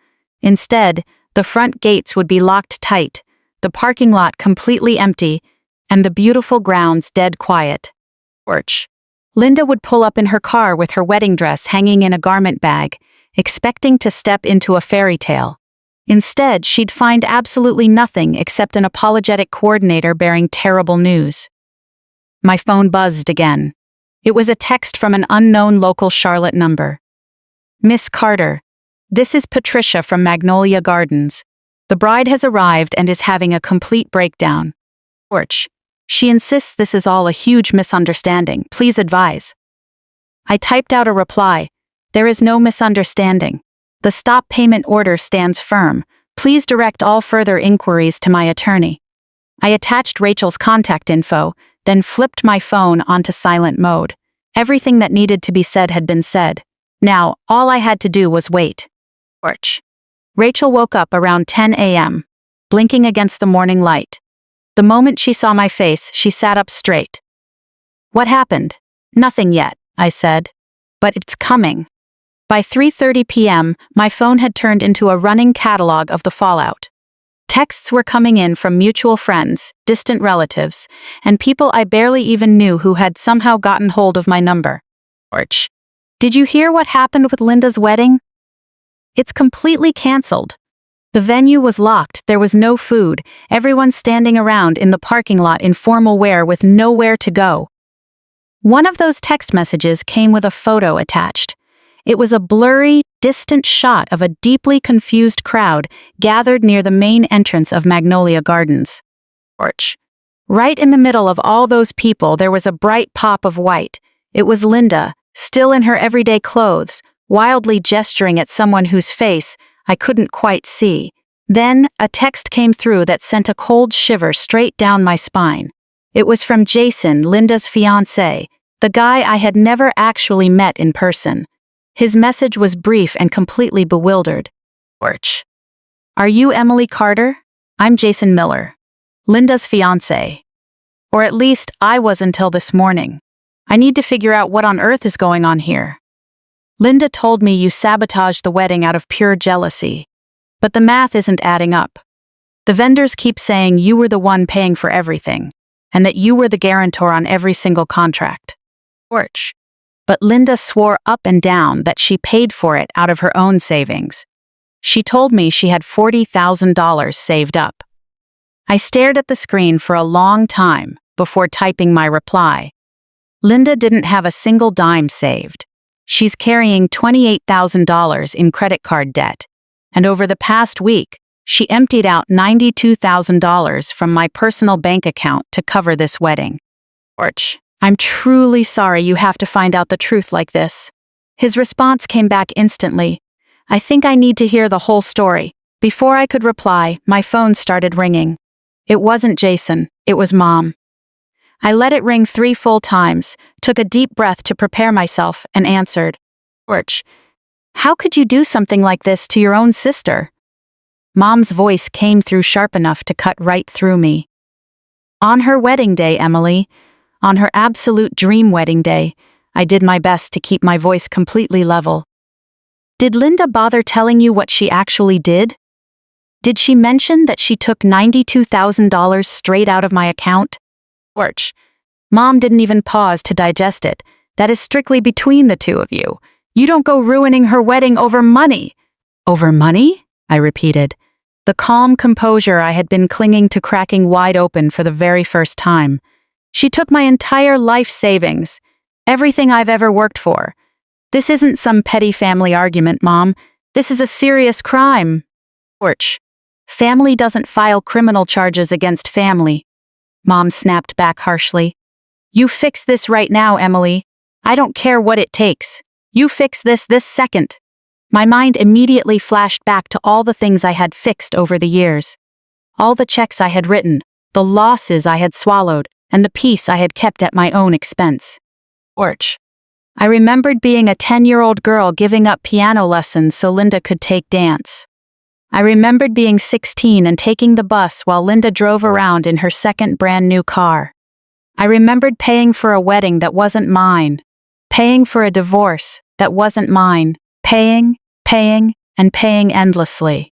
Instead, the front gates would be locked tight, the parking lot completely empty, and the beautiful grounds dead quiet. Porch. Linda would pull up in her car with her wedding dress hanging in a garment bag, expecting to step into a fairy tale. Instead, she'd find absolutely nothing except an apologetic coordinator bearing terrible news. My phone buzzed again. It was a text from an unknown local Charlotte number. "Miss Carter, this is Patricia from Magnolia Gardens. The bride has arrived and is having a complete breakdown. Porch. She insists this is all a huge misunderstanding. Please advise." I typed out a reply. "There is no misunderstanding. The stop payment order stands firm. Please direct all further inquiries to my attorney." I attached Rachel's contact info, then flipped my phone onto silent mode. Everything that needed to be said had been said. Now, all I had to do was wait. Porch. Rachel woke up around 10 a.m., blinking against the morning light. The moment she saw my face, she sat up straight. "What happened?" "Nothing yet," I said. "But it's coming." By 3:30 p.m., my phone had turned into a running catalog of the fallout. Texts were coming in from mutual friends, distant relatives, and people I barely even knew who had somehow gotten hold of my number. Porch. "Did you hear what happened with Linda's wedding? It's completely canceled. The venue was locked, there was no food, everyone standing around in the parking lot in formal wear with nowhere to go." One of those text messages came with a photo attached. It was a blurry, distant shot of a deeply confused crowd gathered near the main entrance of Magnolia Gardens. Porch. Right in the middle of all those people there was a bright pop of white. It was Linda, still in her everyday clothes, wildly gesturing at someone whose face I couldn't quite see. Then, a text came through that sent a cold shiver straight down my spine. It was from Jason, Linda's fiancé, the guy I had never actually met in person. His message was brief and completely bewildered. Porch. "Are you Emily Carter? I'm Jason Miller, Linda's fiancé. Or at least I was until this morning. I need to figure out what on earth is going on here. Linda told me you sabotaged the wedding out of pure jealousy. But the math isn't adding up. The vendors keep saying you were the one paying for everything, and that you were the guarantor on every single contract." Porch. But Linda swore up and down that she paid for it out of her own savings. She told me she had $40,000 saved up. I stared at the screen for a long time before typing my reply. Linda didn't have a single dime saved. She's carrying $28,000 in credit card debt, and over the past week, she emptied out $92,000 from my personal bank account to cover this wedding. Porch. "I'm truly sorry you have to find out the truth like this." His response came back instantly. "I think I need to hear the whole story." Before I could reply, my phone started ringing. It wasn't Jason, it was Mom. I let it ring 3 full times, took a deep breath to prepare myself, and answered. "Porch, how could you do something like this to your own sister?" Mom's voice came through sharp enough to cut right through me. "On her wedding day, Emily. On her absolute dream wedding day." I did my best to keep my voice completely level. "Did Linda bother telling you what she actually did? Did she mention that she took $92,000 straight out of my account?" Porch. Mom didn't even pause to digest it. "That is strictly between the two of you. You don't go ruining her wedding over money." "Over money?" I repeated. The calm composure I had been clinging to cracking wide open for the very first time. "She took my entire life savings, everything I've ever worked for. This isn't some petty family argument, Mom. This is a serious crime." Porch. "Family doesn't file criminal charges against family." Mom snapped back harshly. "You fix this right now, Emily. I don't care what it takes. You fix this second." My mind immediately flashed back to all the things I had fixed over the years. All the checks I had written, the losses I had swallowed, and the peace I had kept at my own expense. Porch. I remembered being a 10-year-old girl giving up piano lessons so Linda could take dance. I remembered being 16 and taking the bus while Linda drove around in her second brand-new car. I remembered paying for a wedding that wasn't mine, paying for a divorce that wasn't mine, paying, and paying endlessly.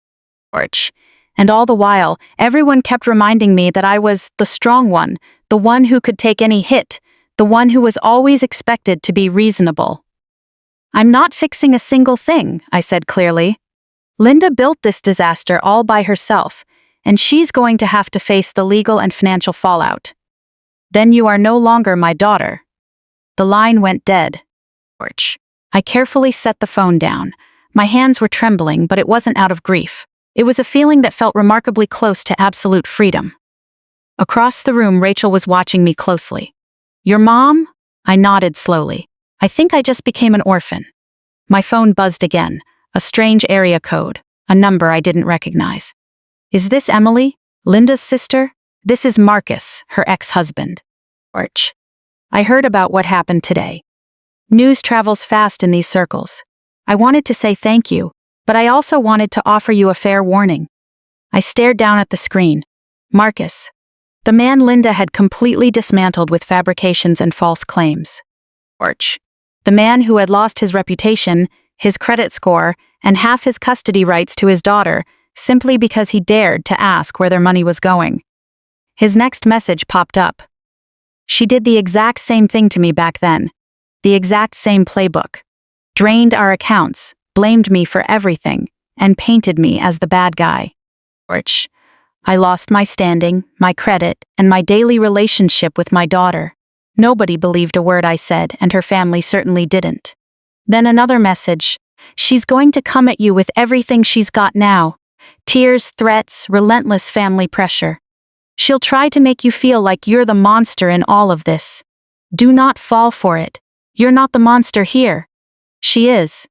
Orch. And all the while, everyone kept reminding me that I was the strong one, the one who could take any hit, the one who was always expected to be reasonable. I'm not fixing a single thing, I said clearly. Linda built this disaster all by herself, and she's going to have to face the legal and financial fallout. Then you are no longer my daughter. The line went dead. Orch. I carefully set the phone down. My hands were trembling, but it wasn't out of grief. It was a feeling that felt remarkably close to absolute freedom. Across the room, Rachel was watching me closely. Your mom? I nodded slowly. I think I just became an orphan. My phone buzzed again, a strange area code, a number I didn't recognize. Is this Emily, Linda's sister? This is Marcus, her ex-husband. Orch. I heard about what happened today. News travels fast in these circles. I wanted to say thank you, but I also wanted to offer you a fair warning. I stared down at the screen. Marcus. The man Linda had completely dismantled with fabrications and false claims. Orch. The man who had lost his reputation, his credit score, and half his custody rights to his daughter simply because he dared to ask where their money was going. His next message popped up. She did the exact same thing to me back then. The exact same playbook. Drained our accounts, blamed me for everything, and painted me as the bad guy. Orch. I lost my standing, my credit, and my daily relationship with my daughter. Nobody believed a word I said, and her family certainly didn't. Then another message. She's going to come at you with everything she's got now. Tears, threats, relentless family pressure. She'll try to make you feel like you're the monster in all of this. Do not fall for it. You're not the monster here. She is.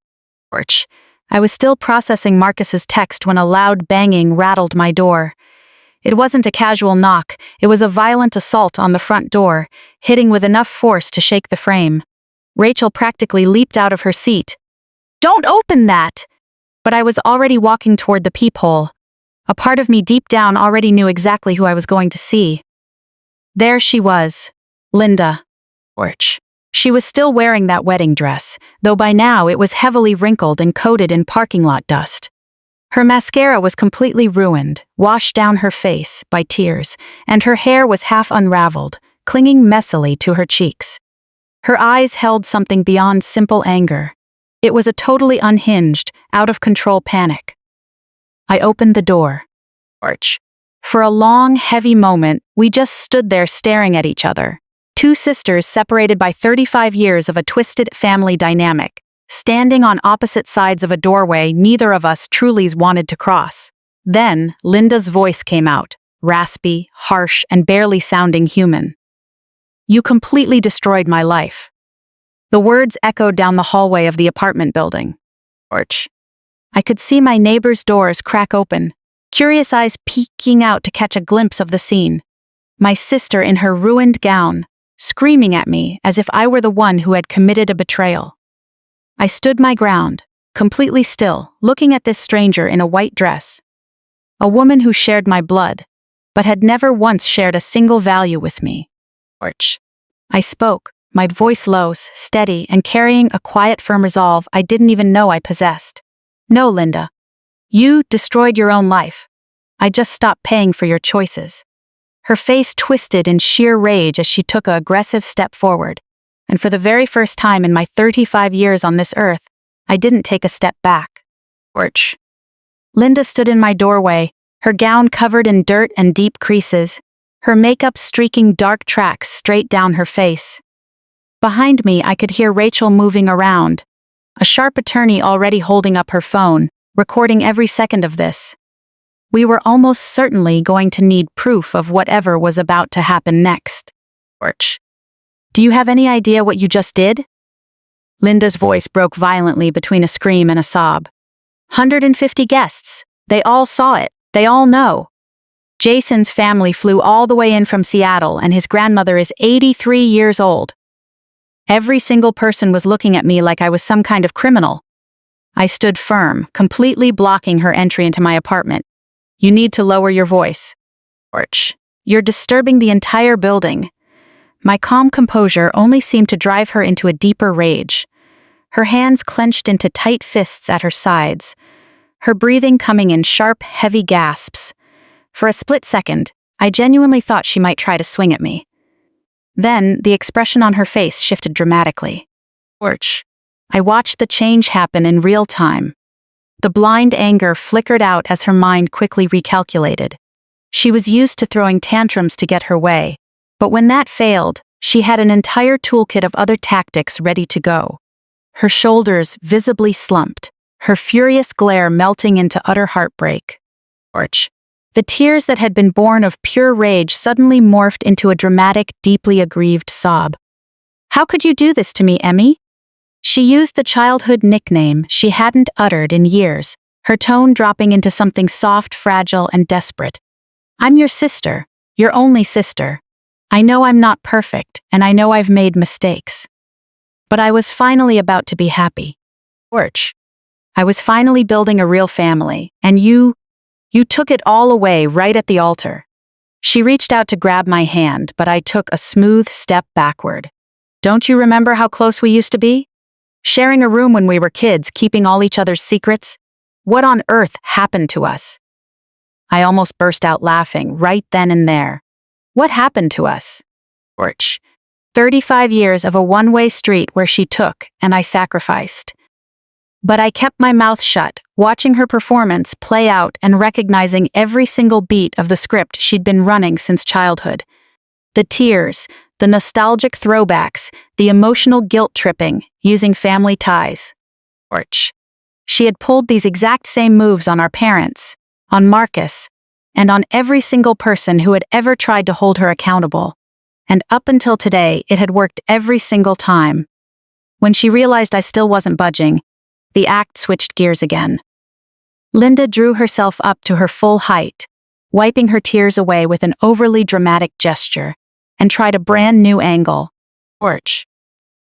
Orch. I was still processing Marcus's text when a loud banging rattled my door. It wasn't a casual knock, it was a violent assault on the front door, hitting with enough force to shake the frame. Rachel practically leaped out of her seat. Don't open that! But I was already walking toward the peephole. A part of me deep down already knew exactly who I was going to see. There she was. Linda. Orch. She was still wearing that wedding dress, though by now it was heavily wrinkled and coated in parking lot dust. Her mascara was completely ruined, washed down her face by tears, and her hair was half unraveled, clinging messily to her cheeks. Her eyes held something beyond simple anger. It was a totally unhinged, out-of-control panic. I opened the door. Orch. For a long, heavy moment, we just stood there staring at each other. Two sisters separated by 35 years of a twisted family dynamic. Standing on opposite sides of a doorway neither of us truly wanted to cross. Then, Linda's voice came out, raspy, harsh, and barely sounding human. You completely destroyed my life. The words echoed down the hallway of the apartment building. Orch. I could see my neighbor's doors crack open, curious eyes peeking out to catch a glimpse of the scene. My sister in her ruined gown, screaming at me as if I were the one who had committed a betrayal. I stood my ground, completely still, looking at this stranger in a white dress. A woman who shared my blood, but had never once shared a single value with me. Orch. I spoke, my voice low, steady, and carrying a quiet, firm resolve I didn't even know I possessed. No, Linda. You destroyed your own life. I just stopped paying for your choices. Her face twisted in sheer rage as she took an aggressive step forward. And for the very first time in my 35 years on this earth, I didn't take a step back. Orch. Linda stood in my doorway, her gown covered in dirt and deep creases, her makeup streaking dark tracks straight down her face. Behind me, I could hear Rachel moving around, a sharp attorney already holding up her phone, recording every second of this. We were almost certainly going to need proof of whatever was about to happen next. Orch. Do you have any idea what you just did? Linda's voice broke violently between a scream and a sob. 150 guests. They all saw it. They all know. Jason's family flew all the way in from Seattle, and his grandmother is 83 years old. Every single person was looking at me like I was some kind of criminal. I stood firm, completely blocking her entry into my apartment. You need to lower your voice. Orch. You're disturbing the entire building. My calm composure only seemed to drive her into a deeper rage. her hands clenched into tight fists at her sides, her breathing coming in sharp, heavy gasps. For a split second, I genuinely thought she might try to swing at me. Then, the expression on her face shifted dramatically. Torch. I watched the change happen in real time. The blind anger flickered out as her mind quickly recalculated. She was used to throwing tantrums to get her way, but when that failed, she had an entire toolkit of other tactics ready to go. Her shoulders visibly slumped, her furious glare melting into utter heartbreak. Torch. The tears that had been born of pure rage suddenly morphed into a dramatic, deeply aggrieved sob. How could you do this to me, Emmy? She used the childhood nickname she hadn't uttered in years, her tone dropping into something soft, fragile, and desperate. I'm your sister, your only sister. I know I'm not perfect, and I know I've made mistakes. But I was finally about to be happy. Torch. I was finally building a real family, and you took it all away right at the altar. She reached out to grab my hand, but I took a smooth step backward. Don't you remember how close we used to be? Sharing a room when we were kids, keeping all each other's secrets? What on earth happened to us? I almost burst out laughing right then and there. What happened to us? Torch. 35 years of a one-way street where she took and I sacrificed. But I kept my mouth shut, watching her performance play out and recognizing every single beat of the script she'd been running since childhood. The tears, the nostalgic throwbacks, the emotional guilt-tripping, using family ties. Torch. She had pulled these exact same moves on our parents, on Marcus, and on every single person who had ever tried to hold her accountable. And up until today, it had worked every single time. When she realized I still wasn't budging, the act switched gears again. Linda drew herself up to her full height, wiping her tears away with an overly dramatic gesture, and tried a brand new angle. Torch.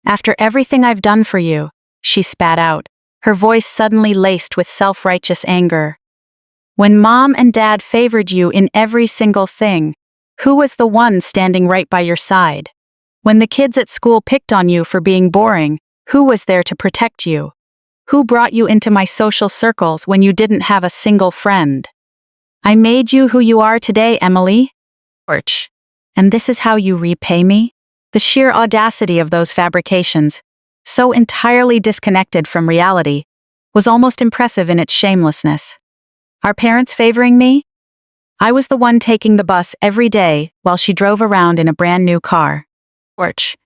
After everything I've done for you, she spat out, her voice suddenly laced with self-righteous anger. When Mom and Dad favored you in every single thing, who was the one standing right by your side? When the kids at school picked on you for being boring, who was there to protect you? Who brought you into my social circles when you didn't have a single friend? I made you who you are today, Emily. Torch. And this is how you repay me? The sheer audacity of those fabrications, so entirely disconnected from reality, was almost impressive in its shamelessness. Our parents favoring me? I was the one taking the bus every day while she drove around in a brand new car. Torch.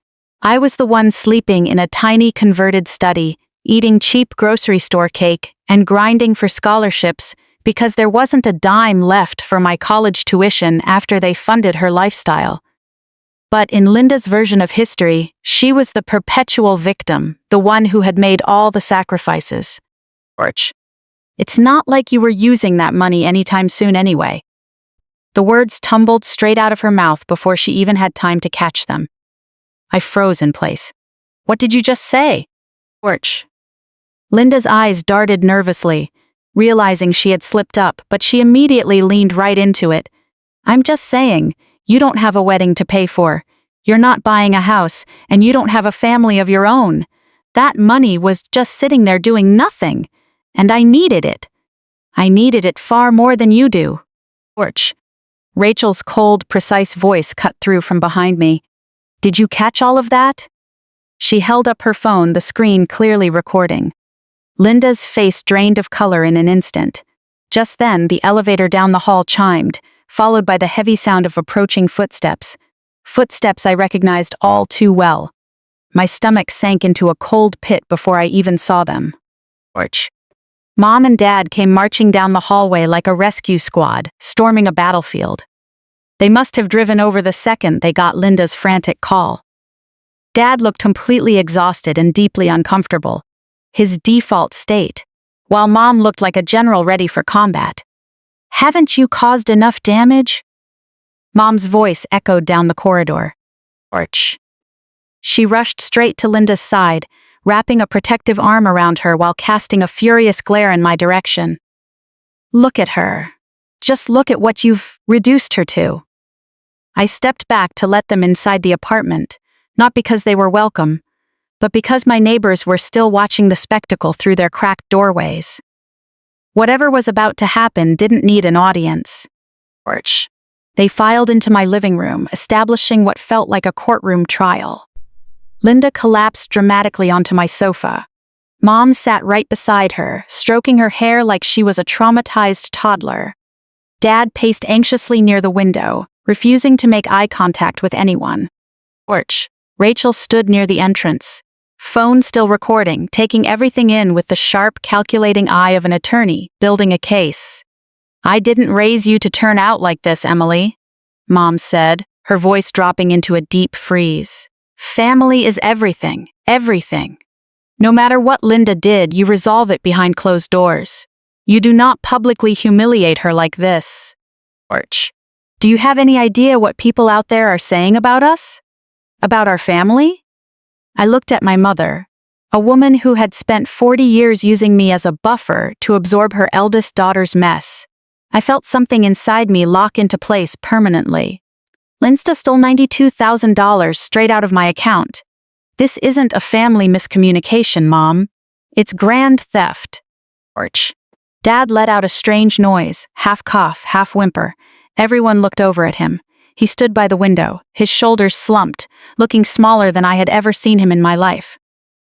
I was the one sleeping in a tiny converted study, eating cheap grocery store cake, and grinding for scholarships because there wasn't a dime left for my college tuition after they funded her lifestyle. But in Linda's version of history, she was the perpetual victim, the one who had made all the sacrifices. Torch. It's not like you were using that money anytime soon anyway. The words tumbled straight out of her mouth before she even had time to catch them. I froze in place. What did you just say? Torch. Linda's eyes darted nervously, realizing she had slipped up, but she immediately leaned right into it. I'm just saying, you don't have a wedding to pay for. You're not buying a house, and you don't have a family of your own. That money was just sitting there doing nothing, and I needed it. I needed it far more than you do. Torch. Rachel's cold, precise voice cut through from behind me. Did you catch all of that? She held up her phone, the screen clearly recording. Linda's face drained of color in an instant. Just then, the elevator down the hall chimed, followed by the heavy sound of approaching footsteps. Footsteps I recognized all too well. My stomach sank into a cold pit before I even saw them. Torch. Mom and Dad came marching down the hallway like a rescue squad, storming a battlefield. They must have driven over the second they got Linda's frantic call. Dad looked completely exhausted and deeply uncomfortable, his default state, while Mom looked like a general ready for combat. Haven't you caused enough damage? Mom's voice echoed down the corridor. Torch. She rushed straight to Linda's side, wrapping a protective arm around her while casting a furious glare in my direction. Look at her. Just look at what you've reduced her to. I stepped back to let them inside the apartment, not because they were welcome, but because my neighbors were still watching the spectacle through their cracked doorways. Whatever was about to happen didn't need an audience. Porch. They filed into my living room, establishing what felt like a courtroom trial. Linda collapsed dramatically onto my sofa. Mom sat right beside her, stroking her hair like she was a traumatized toddler. Dad paced anxiously near the window, refusing to make eye contact with anyone. Porch. Rachel stood near the entrance, phone still recording, taking everything in with the sharp, calculating eye of an attorney, building a case. "I didn't raise you to turn out like this, Emily," Mom said, her voice dropping into a deep freeze. "Family is everything, everything. No matter what Linda did, you resolve it behind closed doors. You do not publicly humiliate her like this." Porch. "Do you have any idea what people out there are saying about us? About our family?" I looked at my mother, a woman who had spent 40 years using me as a buffer to absorb her eldest daughter's mess. I felt something inside me lock into place permanently. "Linda stole $92,000 straight out of my account. This isn't a family miscommunication, Mom. It's grand theft." Porch. Dad let out a strange noise, half cough, half whimper. Everyone looked over at him. He stood by the window, his shoulders slumped, looking smaller than I had ever seen him in my life.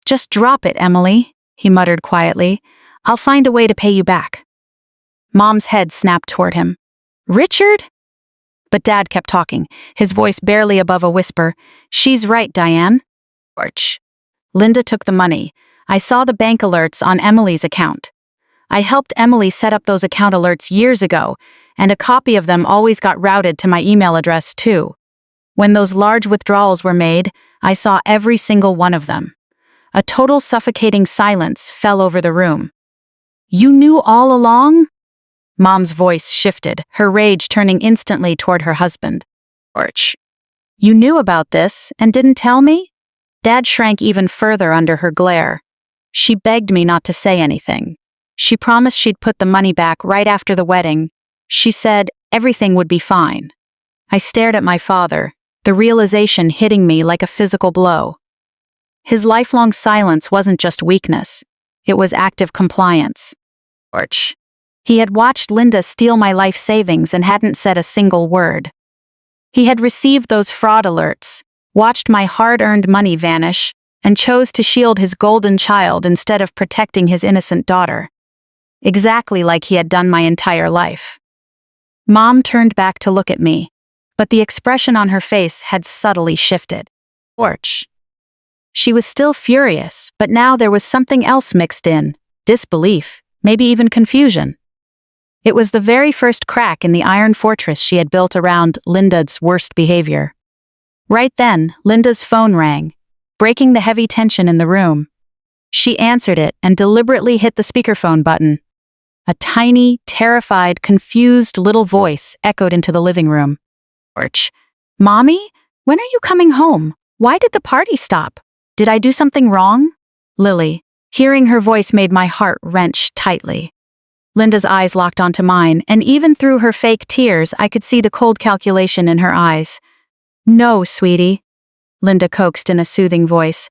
"Just drop it, Emily," he muttered quietly. "I'll find a way to pay you back." Mom's head snapped toward him. "Richard?" But Dad kept talking, his voice barely above a whisper. "She's right, Diane." Porch. Linda took the money. I saw the bank alerts on Emily's account. I helped Emily set up those account alerts years ago, and a copy of them always got routed to my email address too. When those large withdrawals were made, I saw every single one of them. A total suffocating silence fell over the room. "You knew all along?" Mom's voice shifted, her rage turning instantly toward her husband. "Porch. You knew about this and didn't tell me?" Dad shrank even further under her glare. "She begged me not to say anything. She promised she'd put the money back right after the wedding. She said everything would be fine." I stared at my father, the realization hitting me like a physical blow. His lifelong silence wasn't just weakness. It was active compliance. Porch. He had watched Linda steal my life savings and hadn't said a single word. He had received those fraud alerts, watched my hard-earned money vanish, and chose to shield his golden child instead of protecting his innocent daughter. Exactly like he had done my entire life. Mom turned back to look at me, but the expression on her face had subtly shifted. Porch. She was still furious, but now there was something else mixed in, disbelief, maybe even confusion. It was the very first crack in the iron fortress she had built around Linda's worst behavior. Right then, Linda's phone rang, breaking the heavy tension in the room. She answered it and deliberately hit the speakerphone button. A tiny, terrified, confused little voice echoed into the living room. Porch. "Mommy, when are you coming home? Why did the party stop? Did I do something wrong?" Lily. Hearing her voice made my heart wrench tightly. Linda's eyes locked onto mine, and even through her fake tears, I could see the cold calculation in her eyes. "No, sweetie," Linda coaxed in a soothing voice.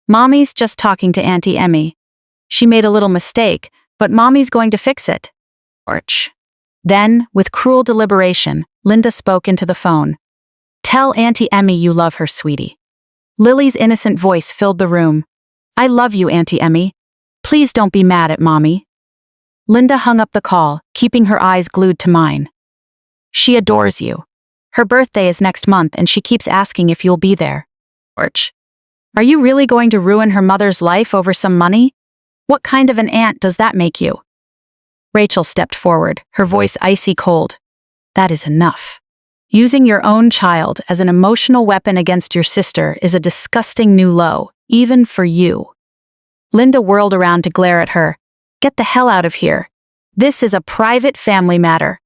"Mommy's just talking to Auntie Emmy. She made a little mistake, but Mommy's going to fix it." Porch. Then, with cruel deliberation, Linda spoke into the phone. "Tell Auntie Emmy you love her, sweetie." Lily's innocent voice filled the room. "I love you, Auntie Emmy. Please don't be mad at Mommy." Linda hung up the call, keeping her eyes glued to mine. "She adores you. Her birthday is next month and she keeps asking if you'll be there." Porch. "Are you really going to ruin her mother's life over some money? What kind of an aunt does that make you?" Rachel stepped forward, her voice icy cold. "That is enough. Using your own child as an emotional weapon against your sister is a disgusting new low, even for you." Linda whirled around to glare at her. "Get the hell out of here. This is a private family matter."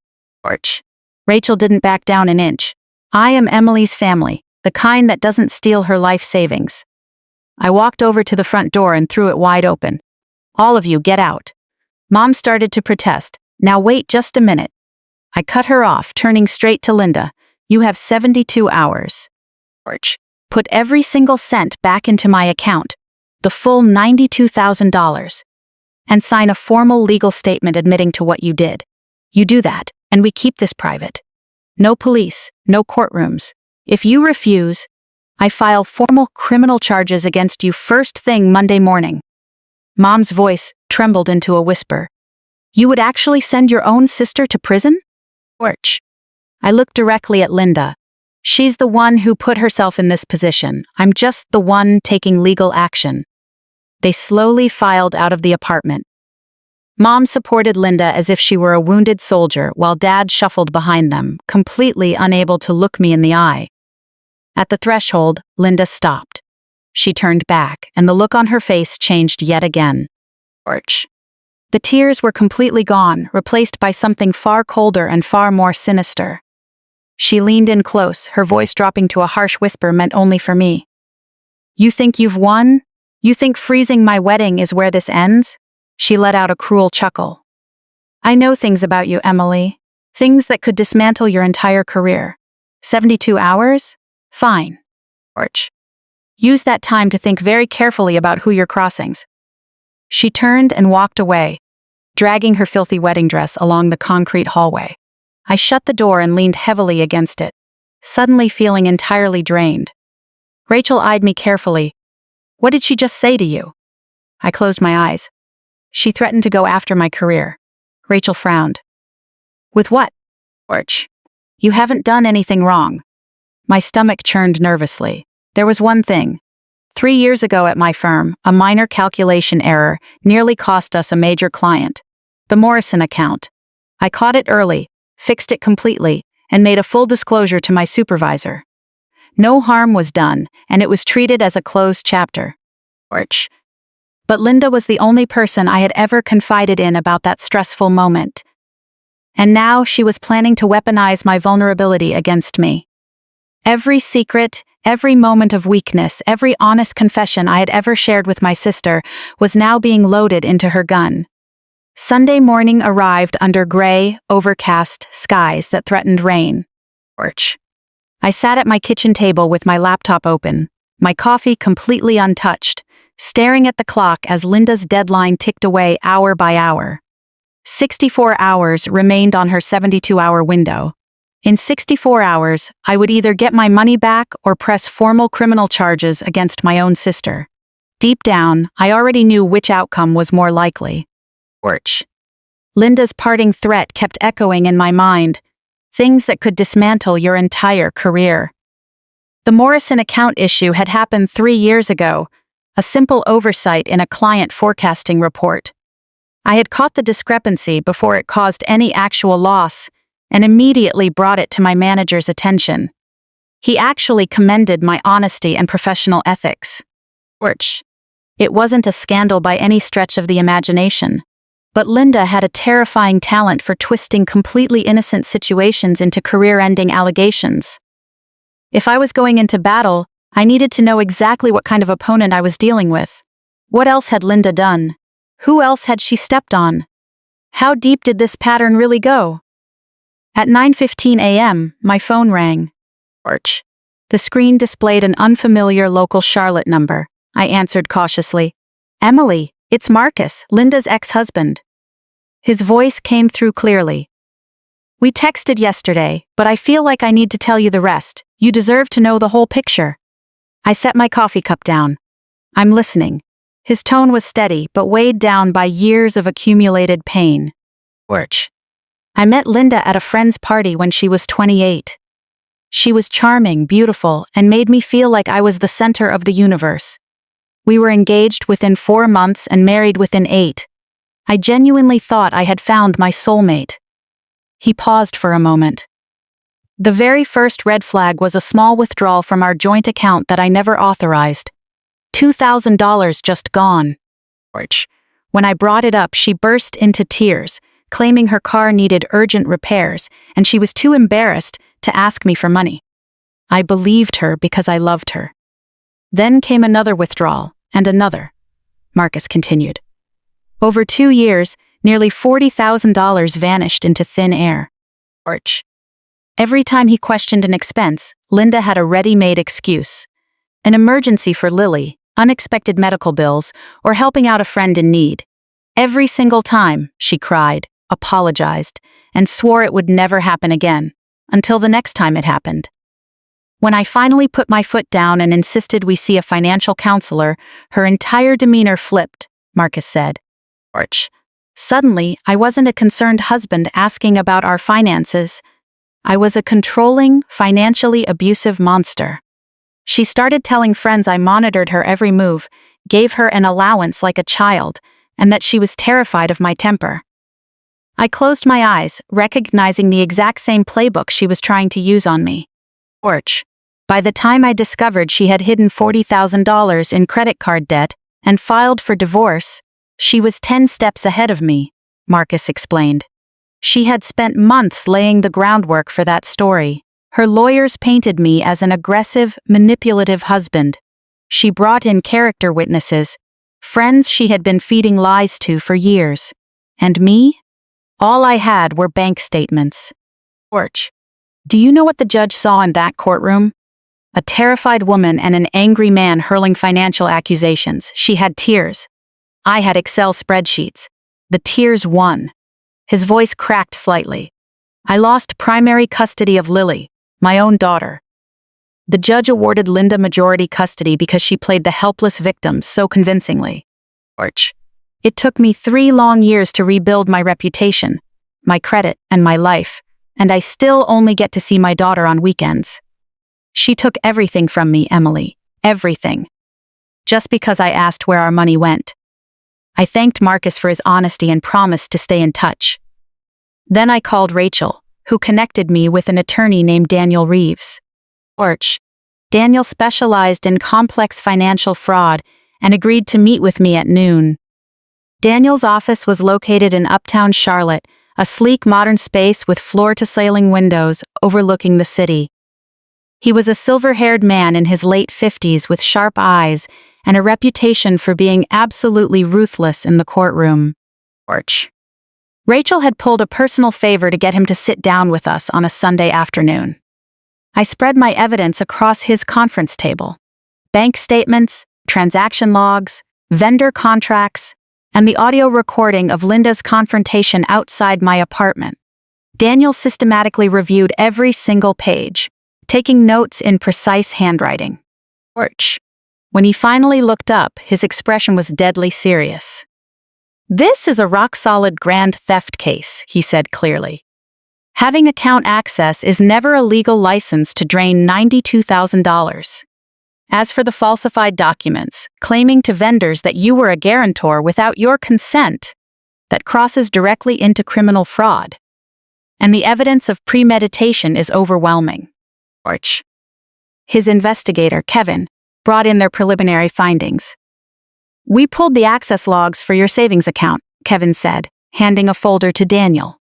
Porch. Rachel didn't back down an inch. "I am Emily's family, the kind that doesn't steal her life savings." I walked over to the front door and threw it wide open. "All of you, get out." Mom started to protest. "Now wait just a minute." I cut her off, turning straight to Linda. "You have 72 hours. Porch. Put every single cent back into my account. the full $92,000, and sign a formal legal statement admitting to what you did. You do that, and we keep this private. No police, no courtrooms. If you refuse, I file formal criminal charges against you first thing Monday morning." Mom's voice trembled into a whisper. "You would actually send your own sister to prison?" "Orch." I looked directly at Linda. "She's the one who put herself in this position. I'm just the one taking legal action." They slowly filed out of the apartment. Mom supported Linda as if she were a wounded soldier while Dad shuffled behind them, completely unable to look me in the eye. At the threshold, Linda stopped. She turned back, and the look on her face changed yet again. Orch. The tears were completely gone, replaced by something far colder and far more sinister. She leaned in close, her voice dropping to a harsh whisper meant only for me. "You think you've won? You think freezing my wedding is where this ends?" She let out a cruel chuckle. "I know things about you, Emily. Things that could dismantle your entire career. 72 hours? Fine. Orch. Use that time to think very carefully about who you're crossing." She turned and walked away, dragging her filthy wedding dress along the concrete hallway. I shut the door and leaned heavily against it, suddenly feeling entirely drained. Rachel eyed me carefully. "What did she just say to you?" I closed my eyes. "She threatened to go after my career." Rachel frowned. "With what?" "Orch. You haven't done anything wrong." My stomach churned nervously. There was one thing. 3 years ago at my firm, a minor calculation error nearly cost us a major client. The Morrison account. I caught it early, fixed it completely, and made a full disclosure to my supervisor. No harm was done, and it was treated as a closed chapter. Orch. But Linda was the only person I had ever confided in about that stressful moment. And now she was planning to weaponize my vulnerability against me. Every secret, every moment of weakness, every honest confession I had ever shared with my sister was now being loaded into her gun. Sunday morning arrived under gray, overcast skies that threatened rain. Orch. I sat at my kitchen table with my laptop open, my coffee completely untouched, staring at the clock as Linda's deadline ticked away hour by hour. 64 hours remained on her 72-hour window. In 64 hours, I would either get my money back or press formal criminal charges against my own sister. Deep down, I already knew which outcome was more likely. Orch. Linda's parting threat kept echoing in my mind. Things that could dismantle your entire career. The Morrison account issue had happened 3 years ago, a simple oversight in a client forecasting report. I had caught the discrepancy before it caused any actual loss, and immediately brought it to my manager's attention. He actually commended my honesty and professional ethics. Orch. It wasn't a scandal by any stretch of the imagination, but Linda had a terrifying talent for twisting completely innocent situations into career-ending allegations. If I was going into battle, I needed to know exactly what kind of opponent I was dealing with. What else had Linda done? Who else had she stepped on? How deep did this pattern really go? At 9:15 a.m., my phone rang. Orch. The screen displayed an unfamiliar local Charlotte number. I answered cautiously. "Emily, it's Marcus, Linda's ex-husband." His voice came through clearly. "We texted yesterday, but I feel like I need to tell you the rest. You deserve to know the whole picture." I set my coffee cup down. "I'm listening." His tone was steady, but weighed down by years of accumulated pain. Orch. I met Linda at a friend's party when she was 28. She was charming, beautiful, and made me feel like I was the center of the universe. We were engaged within 4 months and married within 8. I genuinely thought I had found my soulmate. He paused for a moment. The very first red flag was a small withdrawal from our joint account that I never authorized. $2,000 just gone. When I brought it up, she burst into tears, claiming her car needed urgent repairs, and she was too embarrassed to ask me for money. I believed her because I loved her. Then came another withdrawal, and another. Marcus continued. Over 2 years, nearly $40,000 vanished into thin air. Every time he questioned an expense, Linda had a ready-made excuse. An emergency for Lily, unexpected medical bills, or helping out a friend in need. Every single time, she cried, apologized, and swore it would never happen again, until the next time it happened. When I finally put my foot down and insisted we see a financial counselor, her entire demeanor flipped, Marcus said. Suddenly, I wasn't a concerned husband asking about our finances. I was a controlling, financially abusive monster. She started telling friends I monitored her every move, gave her an allowance like a child, and that she was terrified of my temper. I closed my eyes, recognizing the exact same playbook she was trying to use on me. By the time I discovered she had hidden $40,000 in credit card debt and filed for divorce, she was 10 steps ahead of me, Marcus explained. She had spent months laying the groundwork for that story. Her lawyers painted me as an aggressive, manipulative husband. She brought in character witnesses, friends she had been feeding lies to for years. And me? All I had were bank statements. Do you know what the judge saw in that courtroom? A terrified woman and an angry man hurling financial accusations. She had tears. I had Excel spreadsheets. The tears won. His voice cracked slightly. I lost primary custody of Lily, my own daughter. The judge awarded Linda majority custody because she played the helpless victim so convincingly. It took me 3 long years to rebuild my reputation, my credit, and my life, and I still only get to see my daughter on weekends. She took everything from me, Emily, everything. Just because I asked where our money went. I thanked Marcus for his honesty and promised to stay in touch. Then I called Rachel, who connected me with an attorney named Daniel Reeves. Daniel specialized in complex financial fraud and agreed to meet with me at noon. Daniel's office was located in Uptown Charlotte, a sleek modern space with floor-to-ceiling windows overlooking the city. He was a silver-haired man in his late 50s with sharp eyes and a reputation for being absolutely ruthless in the courtroom. Rachel had pulled a personal favor to get him to sit down with us on a Sunday afternoon. I spread my evidence across his conference table. Bank statements, transaction logs, vendor contracts, and the audio recording of Linda's confrontation outside my apartment. Daniel systematically reviewed every single page, taking notes in precise handwriting. When he finally looked up, his expression was deadly serious. "This is a rock-solid grand theft case," he said clearly. "Having account access is never a legal license to drain $92,000. As for the falsified documents, claiming to vendors that you were a guarantor without your consent, that crosses directly into criminal fraud. And the evidence of premeditation is overwhelming." His investigator, Kevin, brought in their preliminary findings. "We pulled the access logs for your savings account," Kevin said, handing a folder to Daniel.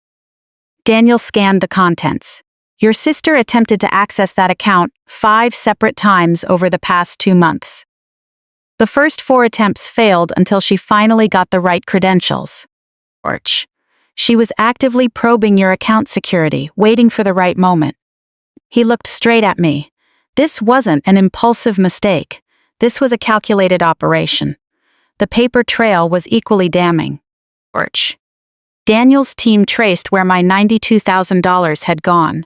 Daniel scanned the contents. "Your sister attempted to access that account 5 separate times over the past 2 months. The first 4 attempts failed until she finally got the right credentials. She was actively probing your account security, waiting for the right moment." He looked straight at me. This wasn't an impulsive mistake. This was a calculated operation. The paper trail was equally damning. Daniel's team traced where my $92,000 had gone.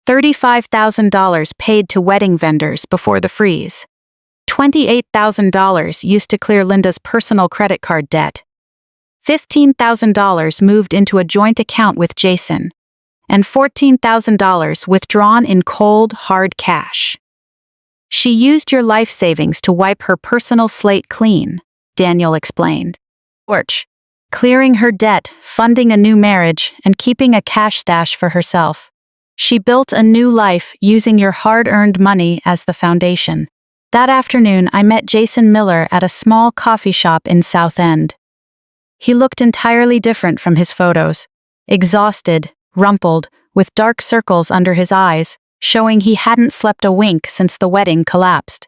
$35,000 paid to wedding vendors before the freeze. $28,000 used to clear Linda's personal credit card debt. $15,000 moved into a joint account with Jason. And $14,000 withdrawn in cold, hard cash. "She used your life savings to wipe her personal slate clean," Daniel explained. Clearing her debt, funding a new marriage, and keeping a cash stash for herself. She built a new life using your hard-earned money as the foundation. That afternoon, I met Jason Miller at a small coffee shop in South End. He looked entirely different from his photos. Exhausted, rumpled, with dark circles under his eyes, showing he hadn't slept a wink since the wedding collapsed.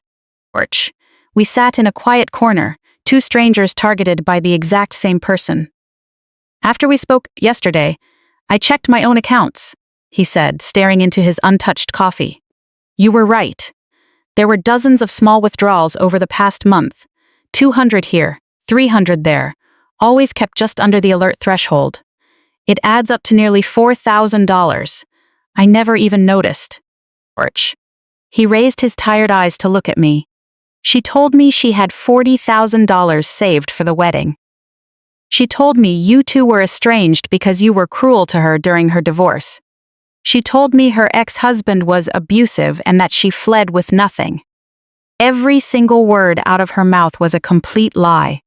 We sat in a quiet corner, 2 strangers targeted by the exact same person. "After we spoke yesterday, I checked my own accounts," he said, staring into his untouched coffee. "You were right. There were dozens of small withdrawals over the past month. 200 here, 300 there, always kept just under the alert threshold. It adds up to nearly $4,000. I never even noticed. Orch. He raised his tired eyes to look at me. She told me she had $40,000 saved for the wedding. She told me you two were estranged because you were cruel to her during her divorce. She told me her ex-husband was abusive and that she fled with nothing. Every single word out of her mouth was a complete lie.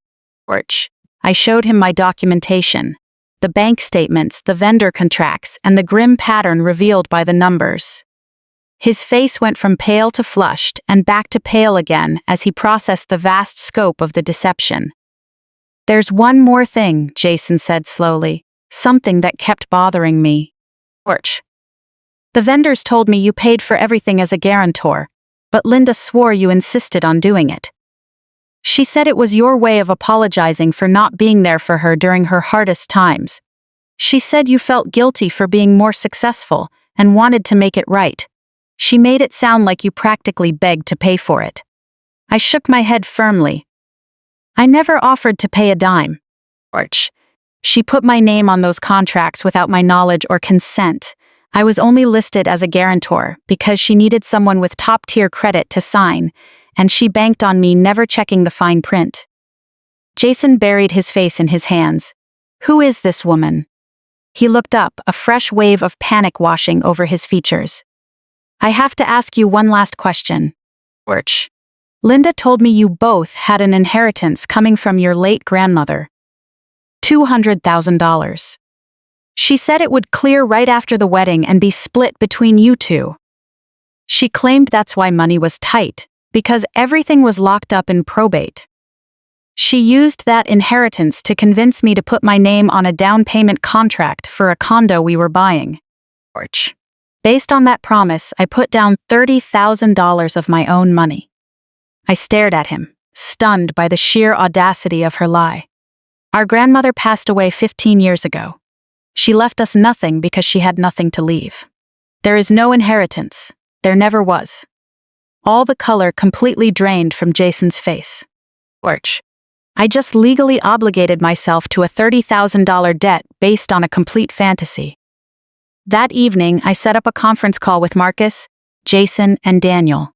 Orch. I showed him my documentation, the bank statements, the vendor contracts, and the grim pattern revealed by the numbers. His face went from pale to flushed and back to pale again as he processed the vast scope of the deception. There's one more thing, Jason said slowly, something that kept bothering me. Orch. The vendors told me you paid for everything as a guarantor, but Linda swore you insisted on doing it. She said it was your way of apologizing for not being there for her during her hardest times. She said you felt guilty for being more successful and wanted to make it right. She made it sound like you practically begged to pay for it. I shook my head firmly. I never offered to pay a dime. Orch. She put my name on those contracts without my knowledge or consent. I was only listed as a guarantor because she needed someone with top-tier credit to sign, and she banked on me never checking the fine print. Jason buried his face in his hands. Who is this woman? He looked up, a fresh wave of panic washing over his features. I have to ask you one last question. Orch. Linda told me you both had an inheritance coming from your late grandmother. $200,000. She said it would clear right after the wedding and be split between you two. She claimed that's why money was tight, because everything was locked up in probate. She used that inheritance to convince me to put my name on a down payment contract for a condo we were buying. Orch. Based on that promise, I put down $30,000 of my own money. I stared at him, stunned by the sheer audacity of her lie. Our grandmother passed away 15 years ago. She left us nothing because she had nothing to leave. There is no inheritance. There never was. All the color completely drained from Jason's face. Orch. I just legally obligated myself to a $30,000 debt based on a complete fantasy. That evening, I set up a conference call with Marcus, Jason, and Daniel.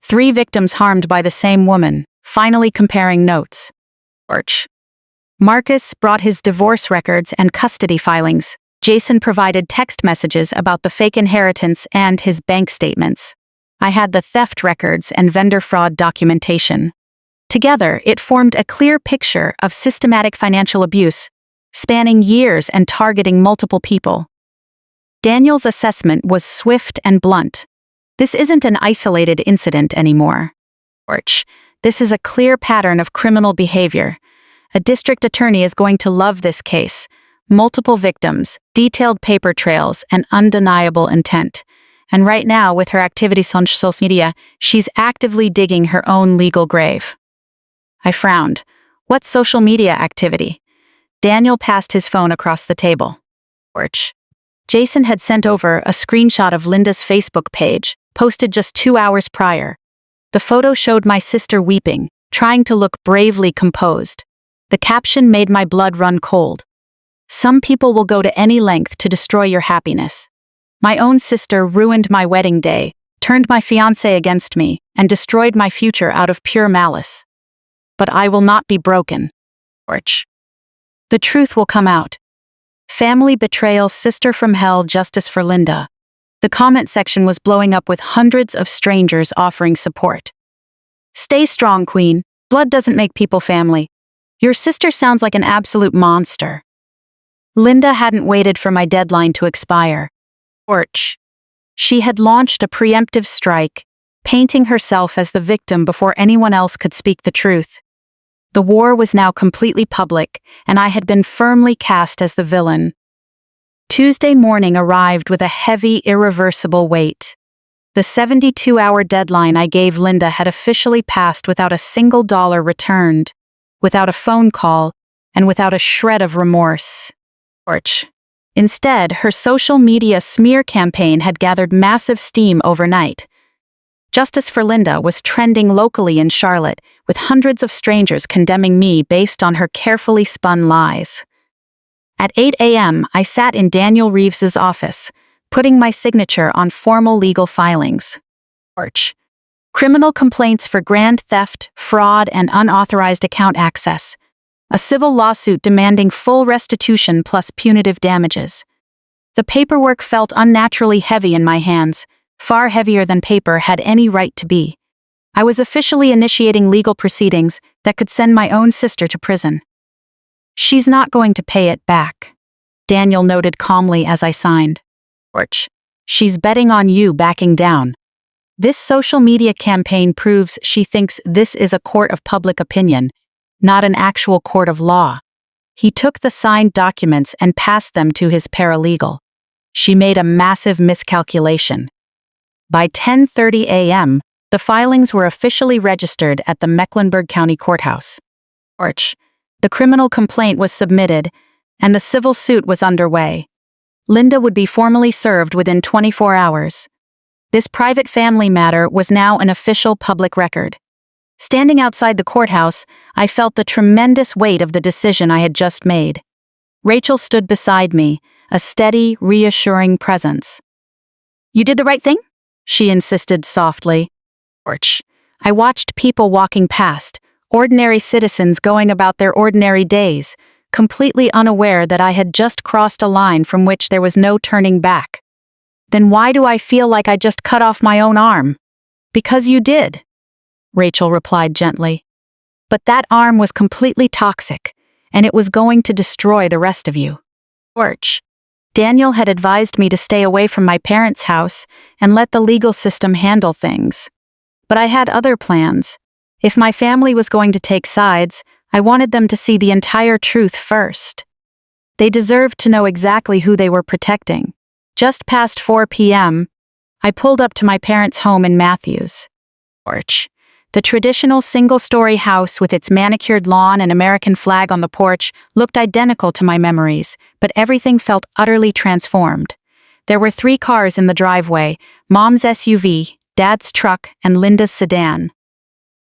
3 victims harmed by the same woman, finally comparing notes. Orch. Marcus brought his divorce records and custody filings. Jason provided text messages about the fake inheritance and his bank statements. I had the theft records and vendor fraud documentation. Together, it formed a clear picture of systematic financial abuse, spanning years and targeting multiple people. Daniel's assessment was swift and blunt. This isn't an isolated incident anymore. Orch. This is a clear pattern of criminal behavior. A district attorney is going to love this case. Multiple victims, detailed paper trails, and undeniable intent. And right now, with her activities on social media, she's actively digging her own legal grave. I frowned. What social media activity? Daniel passed his phone across the table. Orch. Jason had sent over a screenshot of Linda's Facebook page, posted just 2 hours prior. The photo showed my sister weeping, trying to look bravely composed. The caption made my blood run cold. Some people will go to any length to destroy your happiness. My own sister ruined my wedding day, turned my fiancé against me, and destroyed my future out of pure malice. But I will not be broken. Orch. The truth will come out. Family betrayal, sister from hell, justice for Linda. The comment section was blowing up with hundreds of strangers offering support. Stay strong, Queen. Blood doesn't make people family. Your sister sounds like an absolute monster. Linda hadn't waited for my deadline to expire. Orch. She had launched a preemptive strike, painting herself as the victim before anyone else could speak the truth. The war was now completely public, and I had been firmly cast as the villain. Tuesday morning arrived with a heavy, irreversible weight. The 72-hour deadline I gave Linda had officially passed without a single dollar returned, without a phone call, and without a shred of remorse. Orch. Instead, her social media smear campaign had gathered massive steam overnight. Justice for Linda was trending locally in Charlotte, with hundreds of strangers condemning me based on her carefully spun lies. At 8 a.m., I sat in Daniel Reeves's office, putting my signature on formal legal filings. Porch. Criminal complaints for grand theft, fraud, and unauthorized account access. A civil lawsuit demanding full restitution plus punitive damages. The paperwork felt unnaturally heavy in my hands, far heavier than paper had any right to be. I was officially initiating legal proceedings that could send my own sister to prison. She's not going to pay it back, Daniel noted calmly as I signed. Porch. She's betting on you backing down. This social media campaign proves she thinks this is a court of public opinion, not an actual court of law. He took the signed documents and passed them to his paralegal. She made a massive miscalculation. By 10:30 a.m., the filings were officially registered at the Mecklenburg County Courthouse. Porch. The criminal complaint was submitted, and the civil suit was underway. Linda would be formally served within 24 hours. This private family matter was now an official public record. Standing outside the courthouse, I felt the tremendous weight of the decision I had just made. Rachel stood beside me, a steady, reassuring presence. "You did the right thing?" she insisted softly. Porch. I watched people walking past, ordinary citizens going about their ordinary days, completely unaware that I had just crossed a line from which there was no turning back. Then why do I feel like I just cut off my own arm? Because you did, Rachel replied gently. But that arm was completely toxic, and it was going to destroy the rest of you. Porch. Daniel had advised me to stay away from my parents' house and let the legal system handle things. But I had other plans. If my family was going to take sides, I wanted them to see the entire truth first. They deserved to know exactly who they were protecting. Just past 4 p.m., I pulled up to my parents' home in Matthews. Porch. The traditional single-story house with its manicured lawn and American flag on the porch looked identical to my memories, but everything felt utterly transformed. There were 3 cars in the driveway, Mom's SUV, Dad's truck, and Linda's sedan.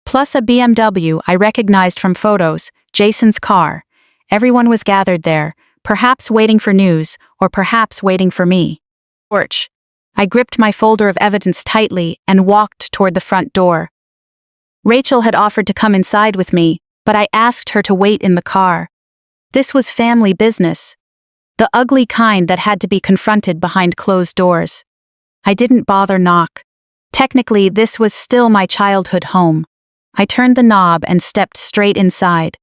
Plus a BMW I recognized from photos, Jason's car. Everyone was gathered there, perhaps waiting for news, or perhaps waiting for me. Porch. I gripped my folder of evidence tightly and walked toward the front door. Rachel had offered to come inside with me, but I asked her to wait in the car. This was family business, the ugly kind that had to be confronted behind closed doors. I didn't bother knock. Technically, this was still my childhood home. I turned the knob and stepped straight inside.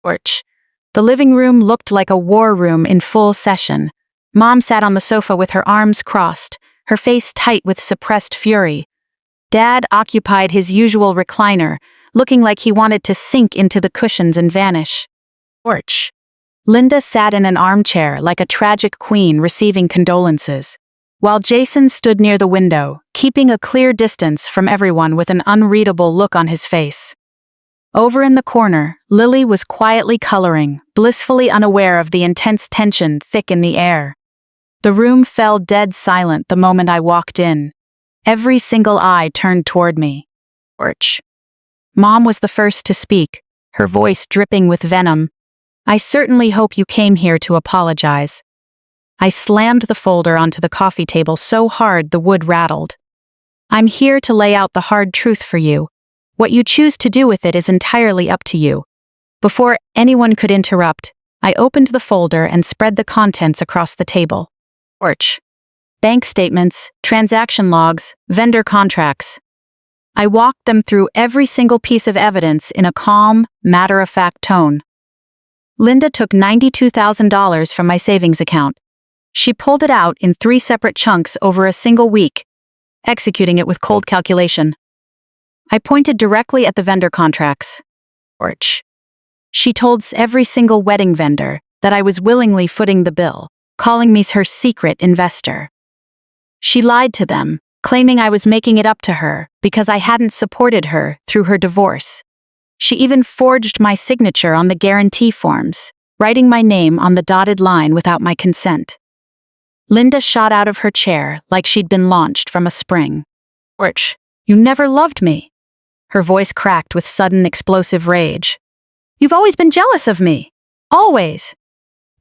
Porch. The living room looked like a war room in full session. Mom sat on the sofa with her arms crossed, her face tight with suppressed fury. Dad occupied his usual recliner, looking like he wanted to sink into the cushions and vanish. Porch. Linda sat in an armchair like a tragic queen receiving condolences, while Jason stood near the window, keeping a clear distance from everyone with an unreadable look on his face. Over in the corner, Lily was quietly coloring, blissfully unaware of the intense tension thick in the air. The room fell dead silent the moment I walked in. Every single eye turned toward me. Porch. Mom was the first to speak, her voice dripping with venom. "I certainly hope you came here to apologize." I slammed the folder onto the coffee table so hard the wood rattled. "I'm here to lay out the hard truth for you. What you choose to do with it is entirely up to you." Before anyone could interrupt, I opened the folder and spread the contents across the table. Porch. Bank statements, transaction logs, vendor contracts. I walked them through every single piece of evidence in a calm, matter-of-fact tone. Linda took $92,000 from my savings account. She pulled it out in 3 separate chunks over a single week, executing it with cold calculation. I pointed directly at the vendor contracts. Porch. She told every single wedding vendor that I was willingly footing the bill, calling me her secret investor. She lied to them, claiming I was making it up to her because I hadn't supported her through her divorce. She even forged my signature on the guarantee forms, writing my name on the dotted line without my consent. Linda shot out of her chair like she'd been launched from a spring. Porch. You never loved me." Her voice cracked with sudden explosive rage. "You've always been jealous of me. Always.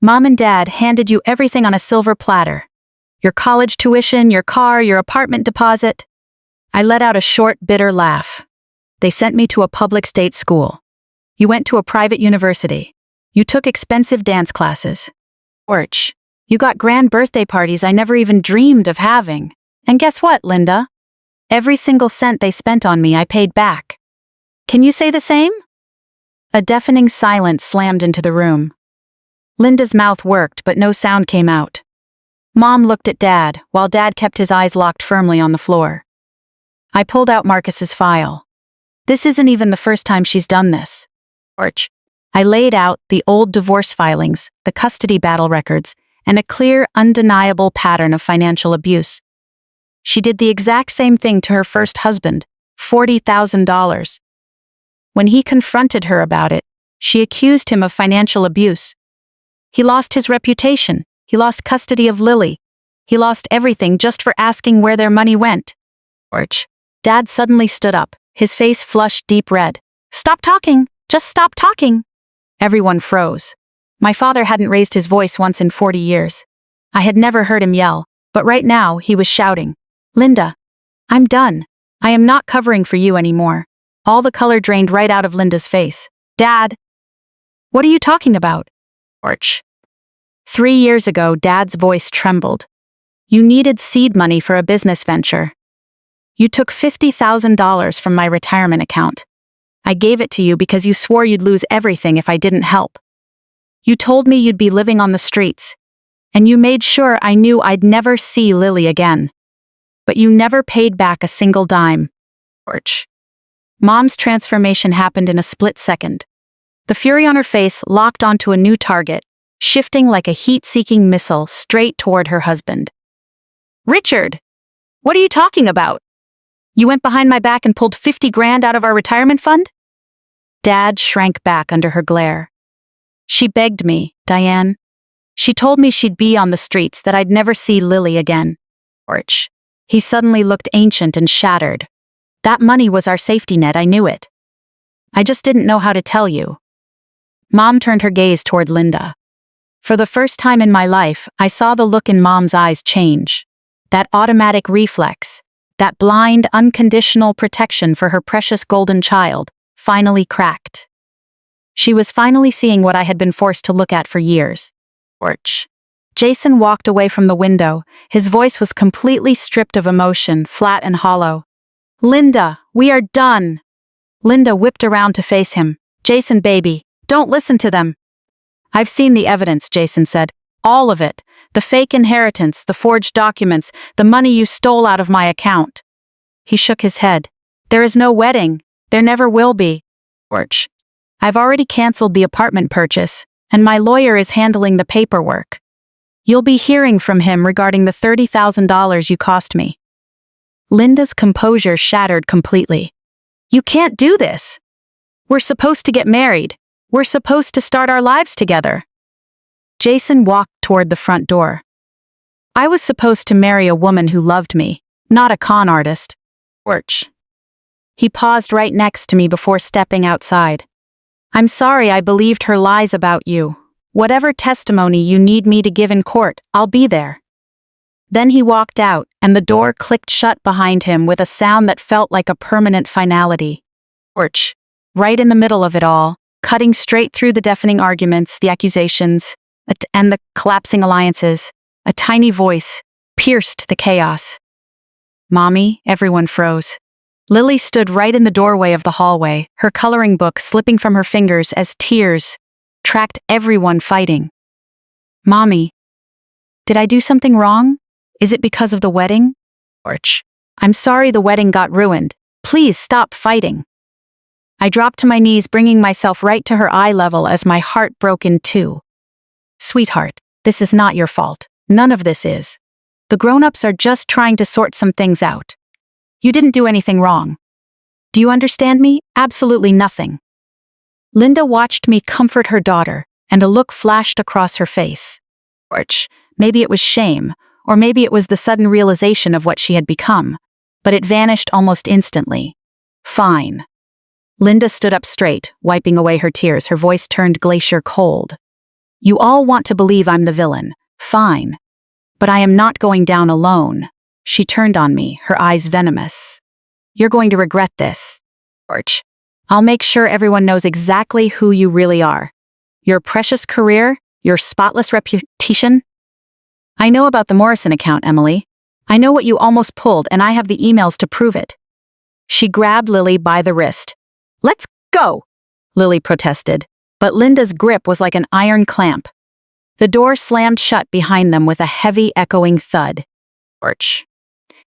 Mom and Dad handed you everything on a silver platter. Your college tuition, your car, your apartment deposit." I let out a short, bitter laugh. "They sent me to a public state school. You went to a private university. You took expensive dance classes. Orch, you got grand birthday parties I never even dreamed of having. And guess what, Linda? Every single cent they spent on me I paid back. Can you say the same?" A deafening silence slammed into the room. Linda's mouth worked, but no sound came out. Mom looked at Dad, while Dad kept his eyes locked firmly on the floor. I pulled out Marcus's file. This isn't even the first time she's done this. Orch. I laid out the old divorce filings, the custody battle records, and a clear, undeniable pattern of financial abuse. She did the exact same thing to her first husband, $40,000. When he confronted her about it, she accused him of financial abuse. He lost his reputation. He lost custody of Lily. He lost everything just for asking where their money went. Orch. Dad suddenly stood up, his face flushed deep red. "Stop talking! Just stop talking!" Everyone froze. My father hadn't raised his voice once in 40 years. I had never heard him yell, but right now he was shouting, "Linda, I'm done. I am not covering for you anymore." All the color drained right out of Linda's face. "Dad!" "What are you talking about?" Orch. 3 years ago, Dad's voice trembled. "You needed seed money for a business venture. You took $50,000 from my retirement account. I gave it to you because you swore you'd lose everything if I didn't help. You told me you'd be living on the streets, and you made sure I knew I'd never see Lily again. But you never paid back a single dime." Orch. Mom's transformation happened in a split second. The fury on her face locked onto a new target, shifting like a heat-seeking missile straight toward her husband. "Richard! What are you talking about? You went behind my back and pulled 50 grand out of our retirement fund?" Dad shrank back under her glare. "She begged me, Diane. She told me she'd be on the streets, that I'd never see Lily again." Orch. He suddenly looked ancient and shattered. "That money was our safety net, I knew it. I just didn't know how to tell you." Mom turned her gaze toward Linda. For the first time in my life, I saw the look in Mom's eyes change. That automatic reflex, that blind, unconditional protection for her precious golden child, finally cracked. She was finally seeing what I had been forced to look at for years. Orch. Jason walked away from the window. His voice was completely stripped of emotion, flat and hollow. "Linda, we are done." Linda whipped around to face him. "Jason, baby, don't listen to them." "I've seen the evidence," Jason said. "All of it. The fake inheritance, the forged documents, the money you stole out of my account." He shook his head. "There is no wedding. There never will be." Orch. "I've already canceled the apartment purchase, and my lawyer is handling the paperwork. You'll be hearing from him regarding the $30,000 you cost me." Linda's composure shattered completely. "You can't do this. We're supposed to get married. We're supposed to start our lives together." Jason walked toward the front door. "I was supposed to marry a woman who loved me, not a con artist." Orch. He paused right next to me before stepping outside. "I'm sorry I believed her lies about you. Whatever testimony you need me to give in court, I'll be there." Then he walked out, and the door clicked shut behind him with a sound that felt like a permanent finality. Orch. Right in the middle of it all, cutting straight through the deafening arguments, the accusations, and the collapsing alliances, a tiny voice pierced the chaos. "Mommy," everyone froze. Lily stood right in the doorway of the hallway, her coloring book slipping from her fingers as tears tracked everyone fighting. "Mommy, did I do something wrong? Is it because of the wedding?" Orch. "I'm sorry the wedding got ruined. Please stop fighting." I dropped to my knees, bringing myself right to her eye level as my heart broke in two. "Sweetheart, this is not your fault. None of this is. The grown-ups are just trying to sort some things out. You didn't do anything wrong. Do you understand me? Absolutely nothing." Linda watched me comfort her daughter, and a look flashed across her face. Orch. Maybe it was shame, or maybe it was the sudden realization of what she had become. but it vanished almost instantly. Fine. Linda stood up straight, wiping away her tears, her voice turned glacier cold. You all want to believe I'm the villain. Fine. But I am not going down alone. She turned on me, her eyes venomous. You're going to regret this, George. I'll make sure everyone knows exactly who you really are. Your precious career, your spotless reputation. I know about the Morrison account, Emily. I know what you almost pulled, and I have the emails to prove it. She grabbed Lily by the wrist. Let's go, Lily protested, but Linda's grip was like an iron clamp. The door slammed shut behind them with a heavy, echoing thud. George.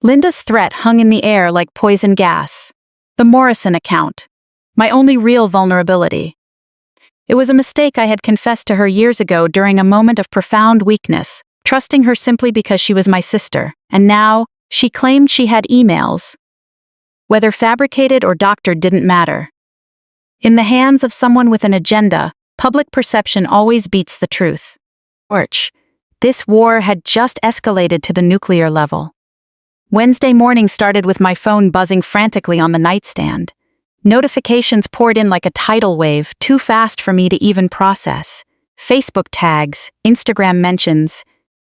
Linda's threat hung in the air like poison gas. The Morrison account. My only real vulnerability. It was a mistake I had confessed to her years ago during a moment of profound weakness, trusting her simply because she was my sister, and now, she claimed she had emails. Whether fabricated or doctored didn't matter. In the hands of someone with an agenda, public perception always beats the truth. George. This war had just escalated to the nuclear level. Wednesday morning started with my phone buzzing frantically on the nightstand. Notifications poured in like a tidal wave, too fast for me to even process. Facebook tags, Instagram mentions,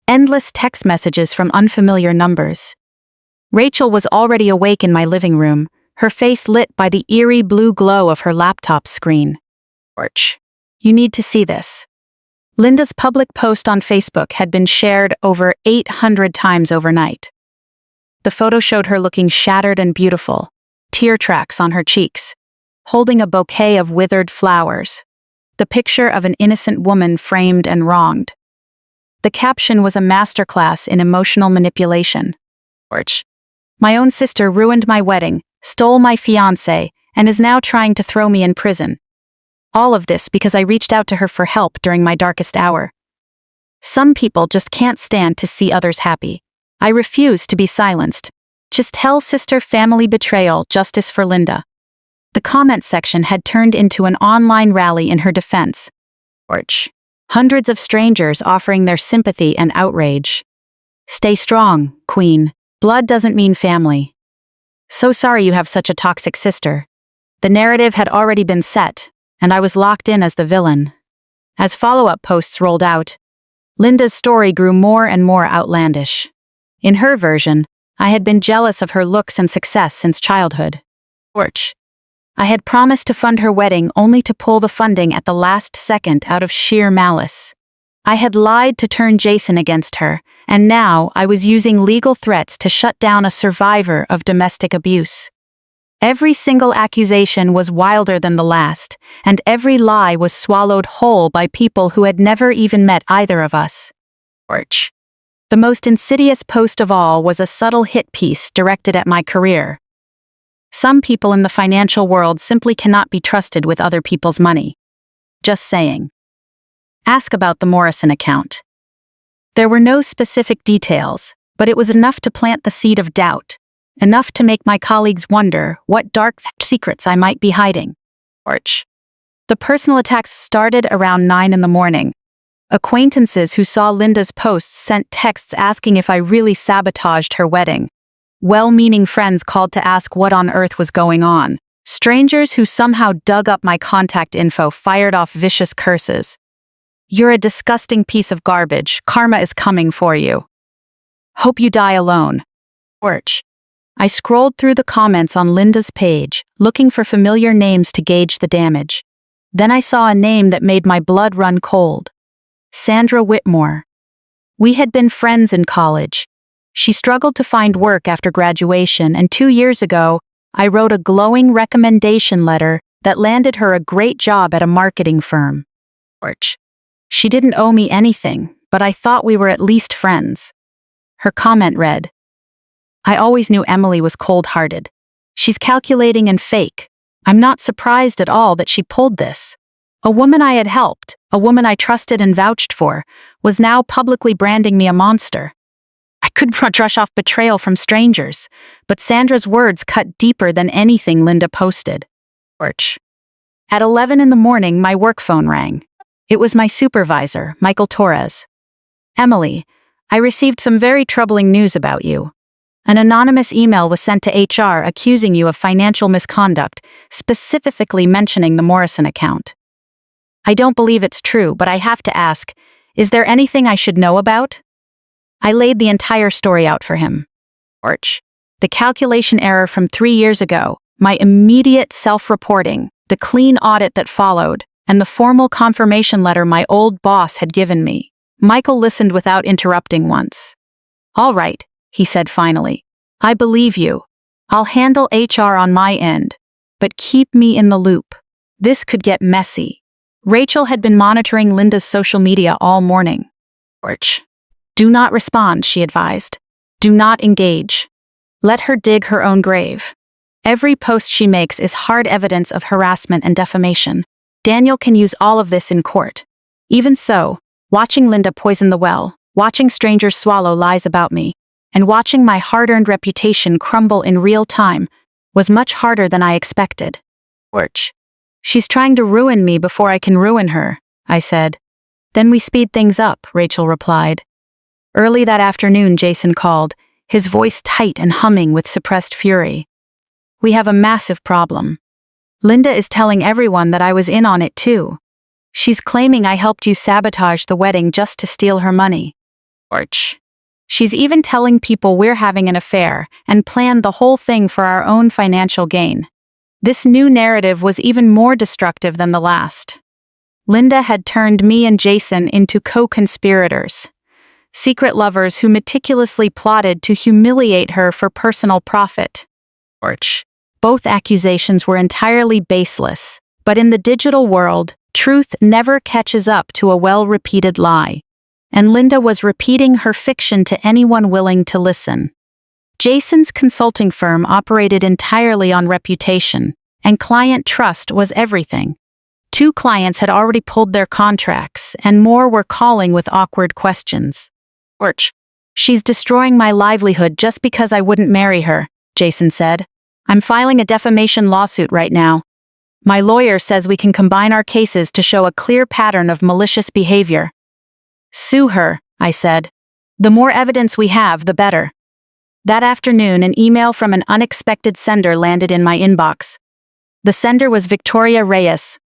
endless text messages from unfamiliar numbers. Rachel was already awake in my living room, her face lit by the eerie blue glow of her laptop screen. George. You need to see this. Linda's public post on Facebook had been shared over 800 times overnight. The photo showed her looking shattered and beautiful, tear tracks on her cheeks, holding a bouquet of withered flowers. The picture of an innocent woman framed and wronged. The caption was a masterclass in emotional manipulation. George. My own sister ruined my wedding, stole my fiancé, and is now trying to throw me in prison. All of this because I reached out to her for help during my darkest hour. Some people just can't stand to see others happy. I refuse to be silenced. Just tell sister family betrayal, justice for Linda. The comment section had turned into an online rally in her defense. George. Hundreds of strangers offering their sympathy and outrage. Stay strong, Queen. Blood doesn't mean family. So sorry you have such a toxic sister. The narrative had already been set, and I was locked in as the villain. As follow-up posts rolled out, Linda's story grew more and more outlandish. In her version, I had been jealous of her looks and success since childhood. George. I had promised to fund her wedding only to pull the funding at the last second out of sheer malice. I had lied to turn Jason against her, and now I was using legal threats to shut down a survivor of domestic abuse. Every single accusation was wilder than the last, and every lie was swallowed whole by people who had never even met either of us. George. The most insidious post of all was a subtle hit piece directed at my career. Some people in the financial world simply cannot be trusted with other people's money. Just saying. Ask about the Morrison account. There were no specific details, but it was enough to plant the seed of doubt, enough to make my colleagues wonder what dark secrets I might be hiding. George. The personal attacks started around 9 in the morning. Acquaintances who saw Linda's posts sent texts asking if I really sabotaged her wedding. Well-meaning friends called to ask what on earth was going on. Strangers who somehow dug up my contact info fired off vicious curses. You're a disgusting piece of garbage. Karma is coming for you. Hope you die alone. George. I scrolled through the comments on Linda's page, looking for familiar names to gauge the damage. Then I saw a name that made my blood run cold. Sandra Whitmore. We had been friends in college. She struggled to find work after graduation, and 2 years ago, I wrote a glowing recommendation letter that landed her a great job at a marketing firm. George. She didn't owe me anything, but I thought we were at least friends. Her comment read, I always knew Emily was cold-hearted. She's calculating and fake. I'm not surprised at all that she pulled this. A woman I had helped, a woman I trusted and vouched for, was now publicly branding me a monster. I could brush off betrayal from strangers, but Sandra's words cut deeper than anything Linda posted. George. At 11 in the morning, my work phone rang. It was my supervisor, Michael Torres. Emily, I received some very troubling news about you. An anonymous email was sent to HR accusing you of financial misconduct, specifically mentioning the Morrison account. I don't believe it's true, but I have to ask, is there anything I should know about? I laid the entire story out for him. The calculation error from 3 years ago, my immediate self-reporting, the clean audit that followed, and the formal confirmation letter my old boss had given me. Michael listened without interrupting once. All right, he said finally. I believe you. I'll handle HR on my end, but keep me in the loop. This could get messy. Rachel had been monitoring Linda's social media all morning. Do not respond, she advised. Do not engage. Let her dig her own grave. Every post she makes is hard evidence of harassment and defamation. Daniel can use all of this in court. Even so, watching Linda poison the well, watching strangers swallow lies about me, and watching my hard-earned reputation crumble in real time was much harder than I expected. She's trying to ruin me before I can ruin her, I said. Then we speed things up, Rachel replied. Early that afternoon, Jason called, his voice tight and humming with suppressed fury. We have a massive problem. Linda is telling everyone that I was in on it too. She's claiming I helped you sabotage the wedding just to steal her money. She's even telling people we're having an affair and planned the whole thing for our own financial gain. This new narrative was even more destructive than the last. Linda had turned me and Jason into co-conspirators. Secret lovers who meticulously plotted to humiliate her for personal profit. Both accusations were entirely baseless, but in the digital world, truth never catches up to a well-repeated lie. And Linda was repeating her fiction to anyone willing to listen. Jason's consulting firm operated entirely on reputation, and client trust was everything. 2 clients had already pulled their contracts, and more were calling with awkward questions. She's destroying my livelihood just because I wouldn't marry her, Jason said. I'm filing a defamation lawsuit right now. My lawyer says we can combine our cases to show a clear pattern of malicious behavior. Sue her, I said. The more evidence we have, the better. That afternoon, an email from an unexpected sender landed in my inbox. The sender was Victoria Reyes.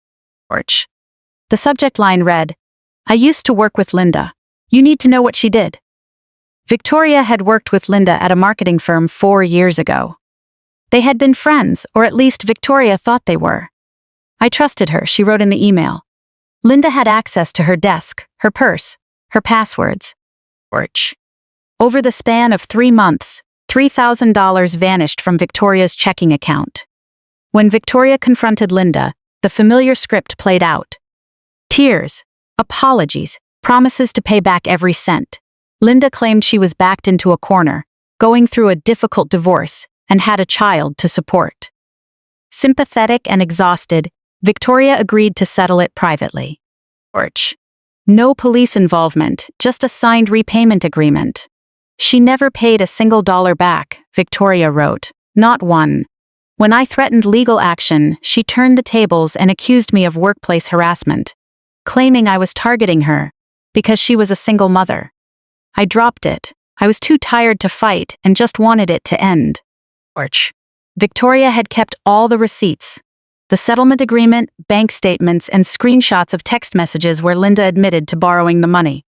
The subject line read, I used to work with Linda. You need to know what she did. Victoria had worked with Linda at a marketing firm 4 years ago. They had been friends, or at least Victoria thought they were. I trusted her, she wrote in the email. Linda had access to her desk, her purse, her passwords. Over the span of 3 months, $3,000 vanished from Victoria's checking account. When Victoria confronted Linda, the familiar script played out. Tears, apologies, promises to pay back every cent. Linda claimed she was backed into a corner, going through a difficult divorce, and had a child to support. Sympathetic and exhausted, Victoria agreed to settle it privately. No police involvement, just a signed repayment agreement. She never paid a single dollar back, Victoria wrote, not one. When I threatened legal action, she turned the tables and accused me of workplace harassment, claiming I was targeting her because she was a single mother. I dropped it. I was too tired to fight and just wanted it to end. Victoria had kept all the receipts. The settlement agreement, bank statements, and screenshots of text messages where Linda admitted to borrowing the money.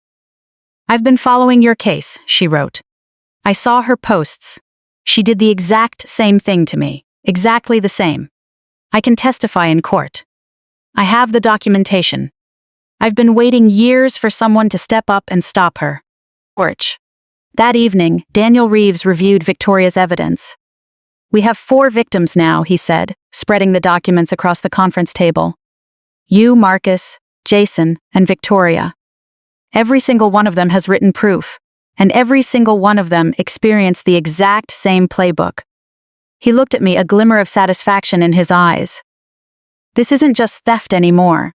I've been following your case, she wrote. I saw her posts. She did the exact same thing to me. Exactly the same. I can testify in court. I have the documentation. I've been waiting years for someone to step up and stop her. That evening, Daniel Reeves reviewed Victoria's evidence. We have 4 victims now, he said, spreading the documents across the conference table. You, Marcus, Jason, and Victoria. Every single one of them has written proof, and every single one of them experienced the exact same playbook. He looked at me, a glimmer of satisfaction in his eyes. This isn't just theft anymore.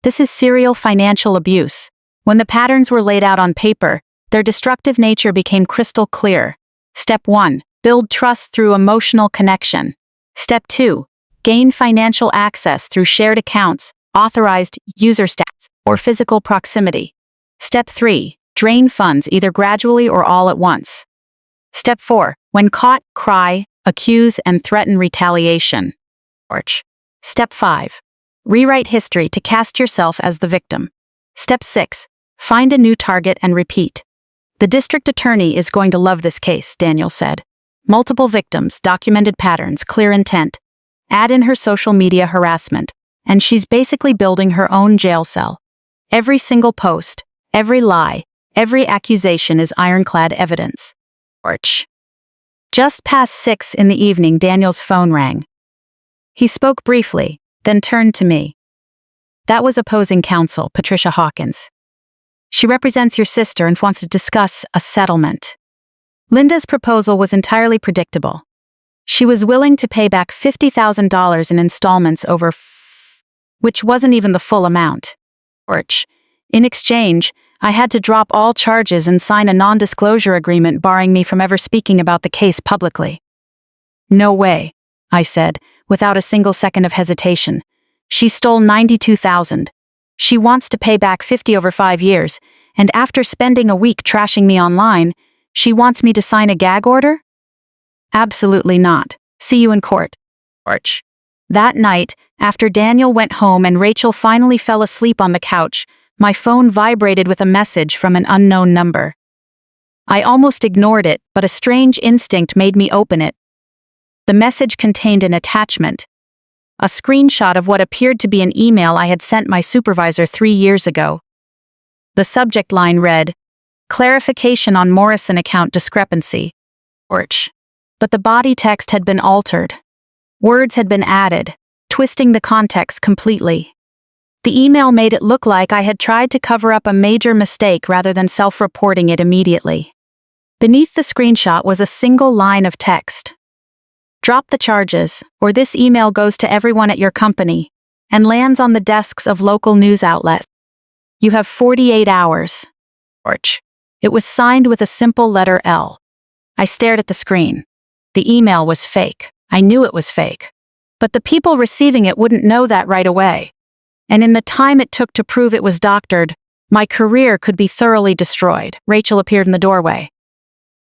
This is serial financial abuse. When the patterns were laid out on paper, their destructive nature became crystal clear. Step 1. Build trust through emotional connection. Step 2. Gain financial access through shared accounts, authorized user stats, or physical proximity. Step 3. Drain funds either gradually or all at once. Step 4. When caught, cry, accuse, and threaten retaliation. Step 5. Rewrite history to cast yourself as the victim. Step 6. Find a new target and repeat. The district attorney is going to love this case, Daniel said. Multiple victims, documented patterns, clear intent. Add in her social media harassment, and she's basically building her own jail cell. Every single post, every lie, every accusation is ironclad evidence. Just past 6 in the evening, Daniel's phone rang. He spoke briefly, then turned to me. That was opposing counsel, Patricia Hawkins. She represents your sister and wants to discuss a settlement. Linda's proposal was entirely predictable. She was willing to pay back $50,000 in installments over which wasn't even the full amount. In exchange, I had to drop all charges and sign a non-disclosure agreement barring me from ever speaking about the case publicly. No way, I said, without a single second of hesitation. She stole $92,000. She wants to pay back $50,000 over 5 years, and after spending a week trashing me online, she wants me to sign a gag order? Absolutely not. See you in court. That night, after Daniel went home and Rachel finally fell asleep on the couch, my phone vibrated with a message from an unknown number. I almost ignored it, but a strange instinct made me open it. The message contained an attachment, a screenshot of what appeared to be an email I had sent my supervisor 3 years ago. The subject line read, "Clarification on Morrison account discrepancy." But the body text had been altered. Words had been added, twisting the context completely. The email made it look like I had tried to cover up a major mistake rather than self-reporting it immediately. Beneath the screenshot was a single line of text. "Drop the charges, or this email goes to everyone at your company and lands on the desks of local news outlets. You have 48 hours. It was signed with a simple letter L. I stared at the screen. The email was fake. I knew it was fake. But the people receiving it wouldn't know that right away. And in the time it took to prove it was doctored, my career could be thoroughly destroyed. Rachel appeared in the doorway.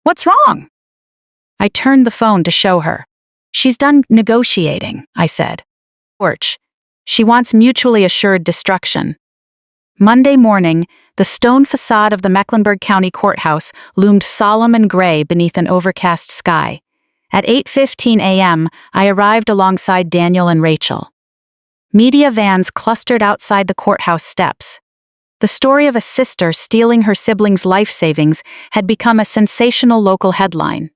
"What's wrong?" I turned the phone to show her. "She's done negotiating," I said. She wants mutually assured destruction." Monday morning, the stone facade of the Mecklenburg County Courthouse loomed solemn and gray beneath an overcast sky. At 8:15 a.m., I arrived alongside Daniel and Rachel. Media vans clustered outside the courthouse steps. The story of a sister stealing her siblings' life savings had become a sensational local headline.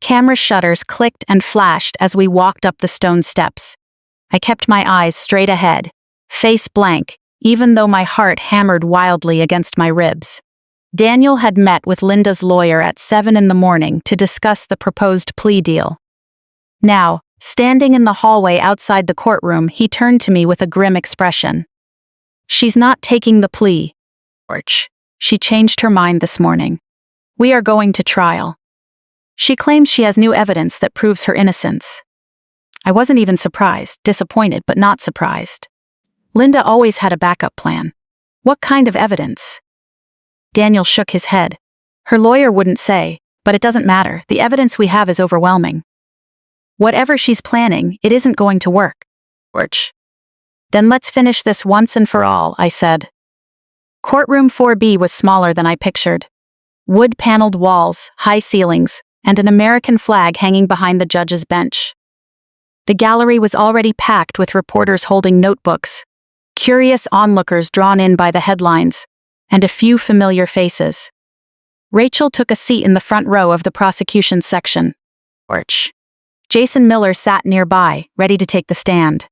Camera shutters clicked and flashed as we walked up the stone steps. I kept my eyes straight ahead, face blank, even though my heart hammered wildly against my ribs. Daniel had met with Linda's lawyer at 7 in the morning to discuss the proposed plea deal. Now, standing in the hallway outside the courtroom, he turned to me with a grim expression. "She's not taking the plea. She changed her mind this morning. We are going to trial. She claims she has new evidence that proves her innocence." I wasn't even surprised, disappointed but not surprised. Linda always had a backup plan. What kind of evidence? Daniel shook his head. "Her lawyer wouldn't say, but it doesn't matter. The evidence we have is overwhelming. Whatever she's planning, it isn't going to work." "Then let's finish this once and for all," I said. Courtroom 4B was smaller than I pictured. Wood-paneled walls, high ceilings, and an American flag hanging behind the judge's bench. The gallery was already packed with reporters holding notebooks, curious onlookers drawn in by the headlines, and a few familiar faces. Rachel took a seat in the front row of the prosecution section. Jason Miller sat nearby, ready to take the stand.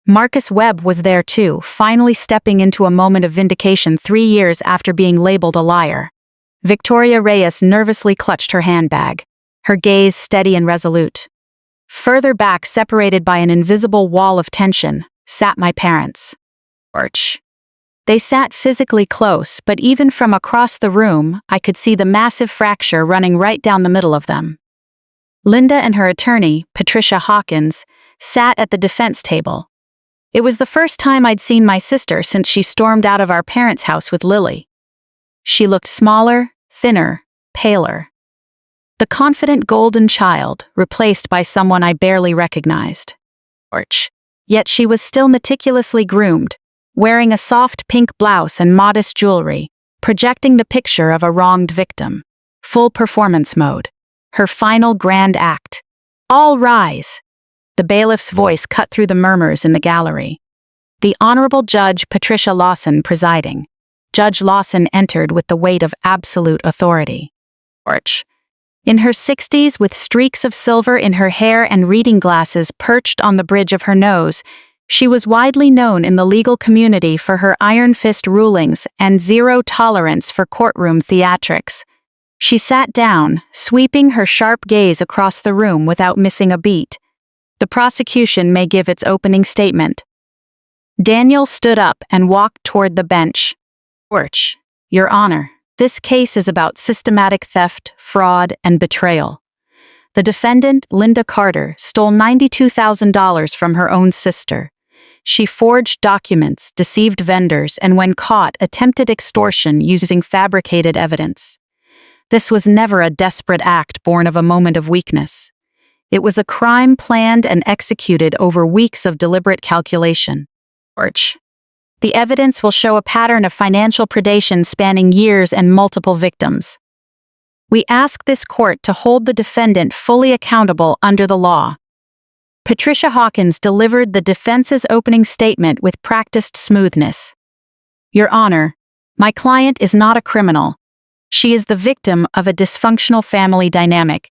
Marcus Webb was there too, finally stepping into a moment of vindication 3 years after being labeled a liar. Victoria Reyes nervously clutched her handbag, her gaze steady and resolute. Further back, separated by an invisible wall of tension, sat my parents. They sat physically close, but even from across the room, I could see the massive fracture running right down the middle of them. Linda and her attorney, Patricia Hawkins, sat at the defense table. It was the first time I'd seen my sister since she stormed out of our parents' house with Lily. She looked smaller, thinner, paler. The confident golden child, replaced by someone I barely recognized. Yet she was still meticulously groomed, wearing a soft pink blouse and modest jewelry, projecting the picture of a wronged victim. Full performance mode. Her final grand act. All rise! The bailiff's voice cut through the murmurs in the gallery. The Honorable Judge Patricia Lawson presiding. Judge Lawson entered with the weight of absolute authority. In her 60s, with streaks of silver in her hair and reading glasses perched on the bridge of her nose, she was widely known in the legal community for her iron fist rulings and zero tolerance for courtroom theatrics. She sat down, sweeping her sharp gaze across the room without missing a beat. The prosecution may give its opening statement. Daniel stood up and walked toward the bench. Your Honor, this case is about systematic theft, fraud, and betrayal. The defendant, Linda Carter, stole $92,000 from her own sister. She forged documents, deceived vendors, and when caught, attempted extortion using fabricated evidence. This was never a desperate act born of a moment of weakness. It was a crime planned and executed over weeks of deliberate calculation. The evidence will show a pattern of financial predation spanning years and multiple victims. We ask this court to hold the defendant fully accountable under the law. Patricia Hawkins delivered the defense's opening statement with practiced smoothness. Your Honor, my client is not a criminal. She is the victim of a dysfunctional family dynamic.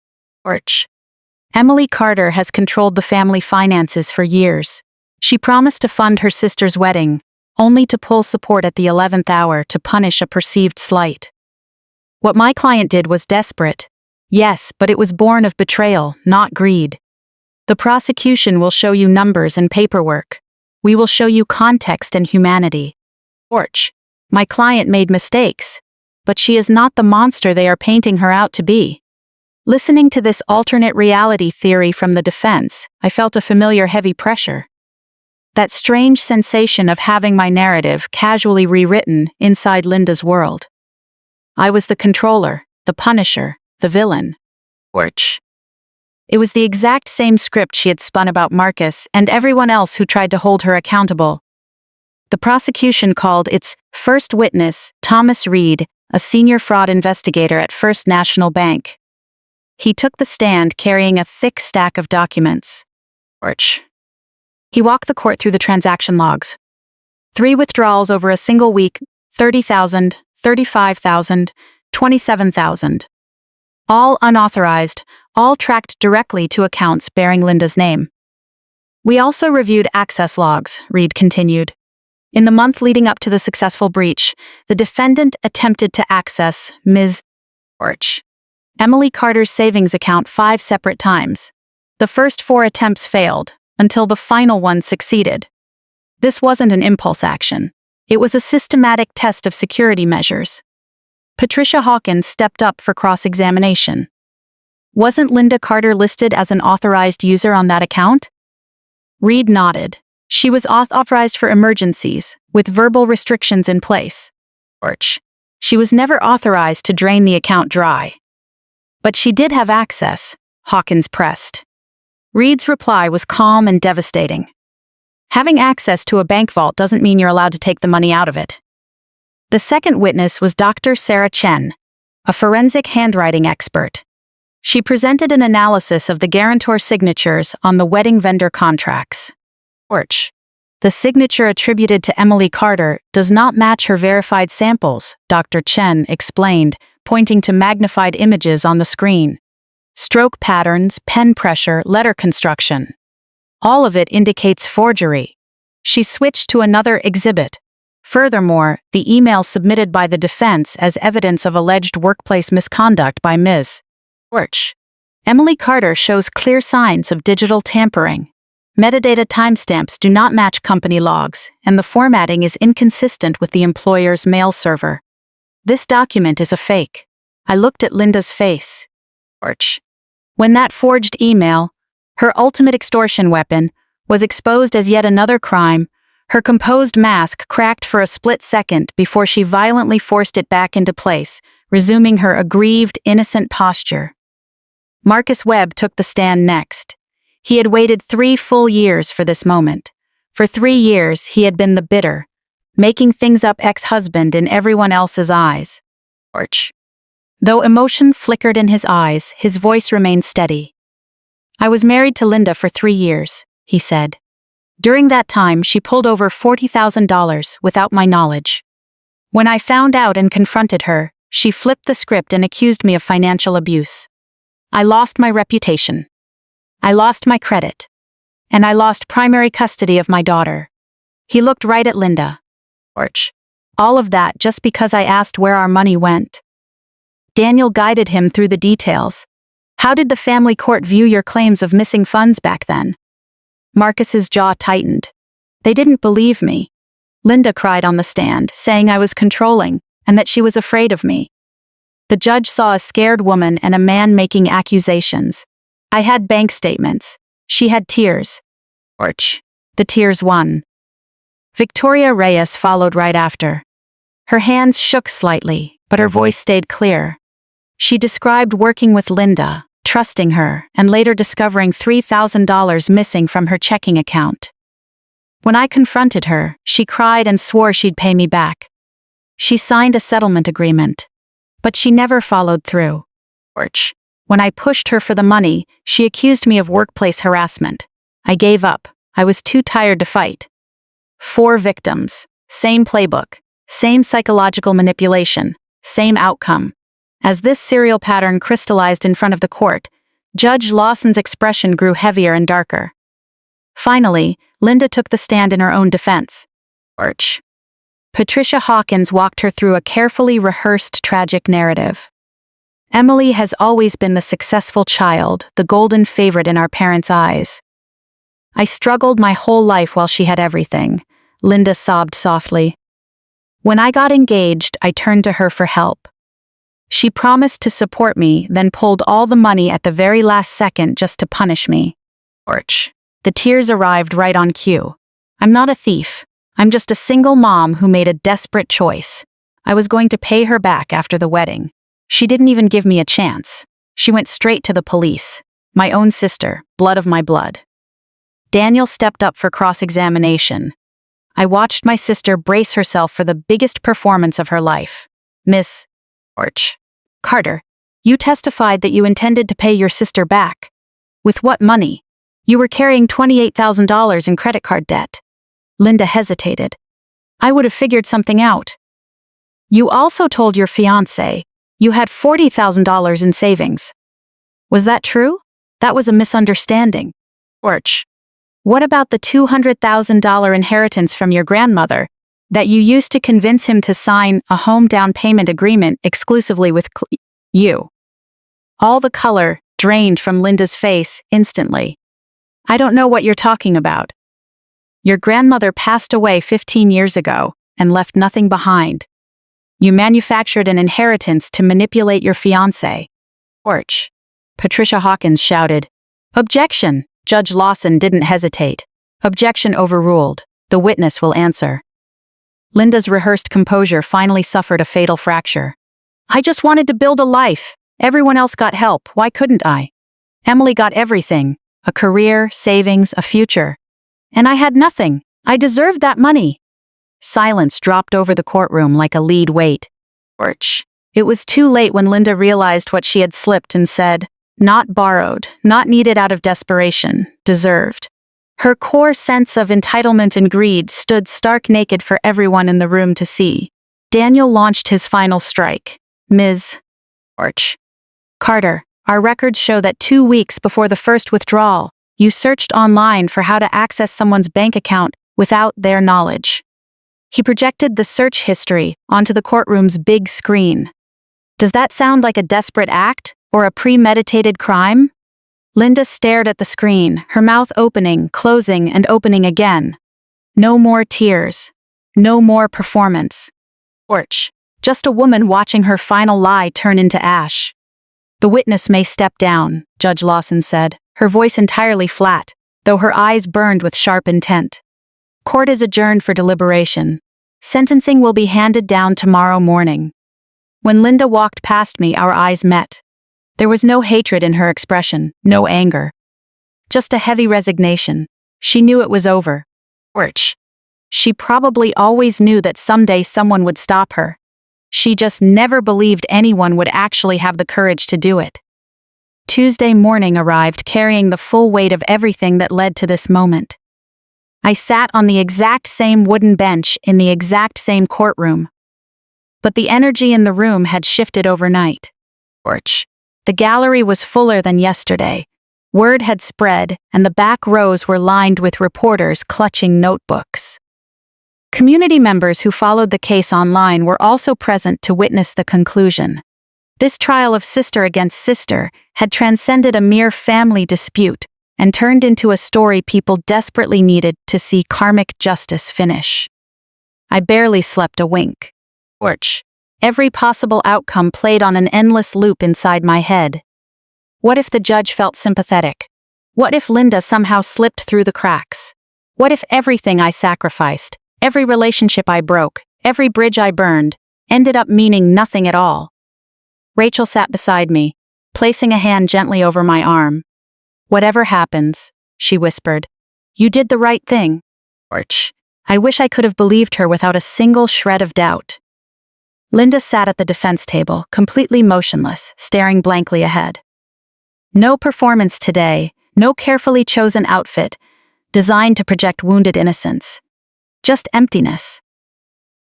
Emily Carter has controlled the family finances for years. She promised to fund her sister's wedding, only to pull support at the 11th hour to punish a perceived slight. What my client did was desperate. Yes, but it was born of betrayal, not greed. The prosecution will show you numbers and paperwork. We will show you context and humanity. My client made mistakes, but she is not the monster they are painting her out to be. Listening to this alternate reality theory from the defense, I felt a familiar heavy pressure. That strange sensation of having my narrative casually rewritten inside Linda's world. I was the controller, the punisher, the villain. It was the exact same script she had spun about Marcus and everyone else who tried to hold her accountable. The prosecution called its first witness, Thomas Reed, a senior fraud investigator at First National Bank. He took the stand carrying a thick stack of documents. He walked the court through the transaction logs. 3 withdrawals over a single week, $30,000, $35,000, $27,000. All unauthorized, all tracked directly to accounts bearing Linda's name. We also reviewed access logs, Reed continued. In the month leading up to the successful breach, the defendant attempted to access Ms. Emily Carter's savings account 5 separate times. The first 4 attempts failed, until the final one succeeded. This wasn't an impulse action. It was a systematic test of security measures. Patricia Hawkins stepped up for cross-examination. Wasn't Linda Carter listed as an authorized user on that account? Reed nodded. She was authorized for emergencies, with verbal restrictions in place. She was never authorized to drain the account dry. But she did have access, Hawkins pressed. Reed's reply was calm and devastating. Having access to a bank vault doesn't mean you're allowed to take the money out of it. The second witness was Dr. Sarah Chen, a forensic handwriting expert. She presented an analysis of the guarantor signatures on the wedding vendor contracts. The signature attributed to Emily Carter does not match her verified samples, Dr. Chen explained, pointing to magnified images on the screen. Stroke patterns, pen pressure, letter construction. All of it indicates forgery. She switched to another exhibit. Furthermore, the email submitted by the defense as evidence of alleged workplace misconduct by Ms. Emily Carter shows clear signs of digital tampering. Metadata timestamps do not match company logs, and the formatting is inconsistent with the employer's mail server. This document is a fake. I looked at Linda's face. When that forged email, her ultimate extortion weapon, was exposed as yet another crime, her composed mask cracked for a split second before she violently forced it back into place, resuming her aggrieved, innocent posture. Marcus Webb took the stand next. He had waited 3 full years for this moment. For 3 years, he had been the bitter, making things up ex-husband in everyone else's eyes. Orch. Though emotion flickered in his eyes, his voice remained steady. I was married to Linda for 3 years, he said. During that time, she pulled over $40,000 without my knowledge. When I found out and confronted her, she flipped the script and accused me of financial abuse. I lost my reputation. I lost my credit. And I lost primary custody of my daughter. He looked right at Linda. Orch. All of that just because I asked where our money went. Daniel guided him through the details. How did the family court view your claims of missing funds back then? Marcus's jaw tightened. They didn't believe me. Linda cried on the stand, saying I was controlling and that she was afraid of me. The judge saw a scared woman and a man making accusations. I had bank statements. She had tears. Orch. The tears won. Victoria Reyes followed right after. Her hands shook slightly, but her voice stayed clear. She described working with Linda, trusting her, and later discovering $3,000 missing from her checking account. When I confronted her, she cried and swore she'd pay me back. She signed a settlement agreement, but she never followed through. Orch. When I pushed her for the money, she accused me of workplace harassment. I gave up. I was too tired to fight. 4 victims, same playbook, same psychological manipulation, same outcome. As this serial pattern crystallized in front of the court, Judge Lawson's expression grew heavier and darker. Finally, Linda took the stand in her own defense. Orch. Patricia Hawkins walked her through a carefully rehearsed tragic narrative. Emily has always been the successful child, the golden favorite in our parents' eyes. I struggled my whole life while she had everything, Linda sobbed softly. When I got engaged, I turned to her for help. She promised to support me, then pulled all the money at the very last second just to punish me. Orch. The tears arrived right on cue. I'm not a thief. I'm just a single mom who made a desperate choice. I was going to pay her back after the wedding. She didn't even give me a chance. She went straight to the police. My own sister, blood of my blood. Daniel stepped up for cross-examination. I watched my sister brace herself for the biggest performance of her life. Miss Orch. Carter, you testified that you intended to pay your sister back. With what money? You were carrying $28,000 in credit card debt. Linda hesitated. I would have figured something out. You also told your fiancé you had $40,000 in savings. Was that true? That was a misunderstanding. Orch. What about the $200,000 inheritance from your grandmother that you used to convince him to sign a home down payment agreement exclusively with you? All the color drained from Linda's face instantly. I don't know what you're talking about. Your grandmother passed away 15 years ago and left nothing behind. You manufactured an inheritance to manipulate your fiancé. Orch. Patricia Hawkins shouted. Objection! Judge Lawson didn't hesitate. Objection overruled. The witness will answer. Linda's rehearsed composure finally suffered a fatal fracture. I just wanted to build a life. Everyone else got help. Why couldn't I? Emily got everything. A career, savings, a future. And I had nothing. I deserved that money. Silence dropped over the courtroom like a lead weight. Orch. It was too late when Linda realized what she had slipped and said, not borrowed, not needed out of desperation, deserved. Her core sense of entitlement and greed stood stark naked for everyone in the room to see. Daniel launched his final strike. Ms. Orch. Carter, our records show that 2 weeks before the first withdrawal, you searched online for how to access someone's bank account without their knowledge. He projected the search history onto the courtroom's big screen. Does that sound like a desperate act or a premeditated crime? Linda stared at the screen, her mouth opening, closing, and opening again. No more tears. No more performance. Orch. Just a woman watching her final lie turn into ash. The witness may step down, Judge Lawson said, her voice entirely flat, though her eyes burned with sharp intent. Court is adjourned for deliberation. Sentencing will be handed down tomorrow morning. When Linda walked past me, our eyes met. There was no hatred in her expression, no anger. Just a heavy resignation. She knew it was over. Which she probably always knew that someday someone would stop her. She just never believed anyone would actually have the courage to do it. Tuesday morning arrived carrying the full weight of everything that led to this moment. I sat on the exact same wooden bench in the exact same courtroom. But the energy in the room had shifted overnight. The gallery was fuller than yesterday. Word had spread, and the back rows were lined with reporters clutching notebooks. Community members who followed the case online were also present to witness the conclusion. This trial of sister against sister had transcended a mere family dispute and turned into a story people desperately needed to see karmic justice finish. I barely slept a wink. Every possible outcome played on an endless loop inside my head. What if the judge felt sympathetic? What if Linda somehow slipped through the cracks? What if everything I sacrificed, every relationship I broke, every bridge I burned, ended up meaning nothing at all? Rachel sat beside me, placing a hand gently over my arm. "Whatever happens," she whispered, "you did the right thing." I wish I could have believed her without a single shred of doubt. Linda sat at the defense table, completely motionless, staring blankly ahead. No performance today, no carefully chosen outfit, designed to project wounded innocence. Just emptiness.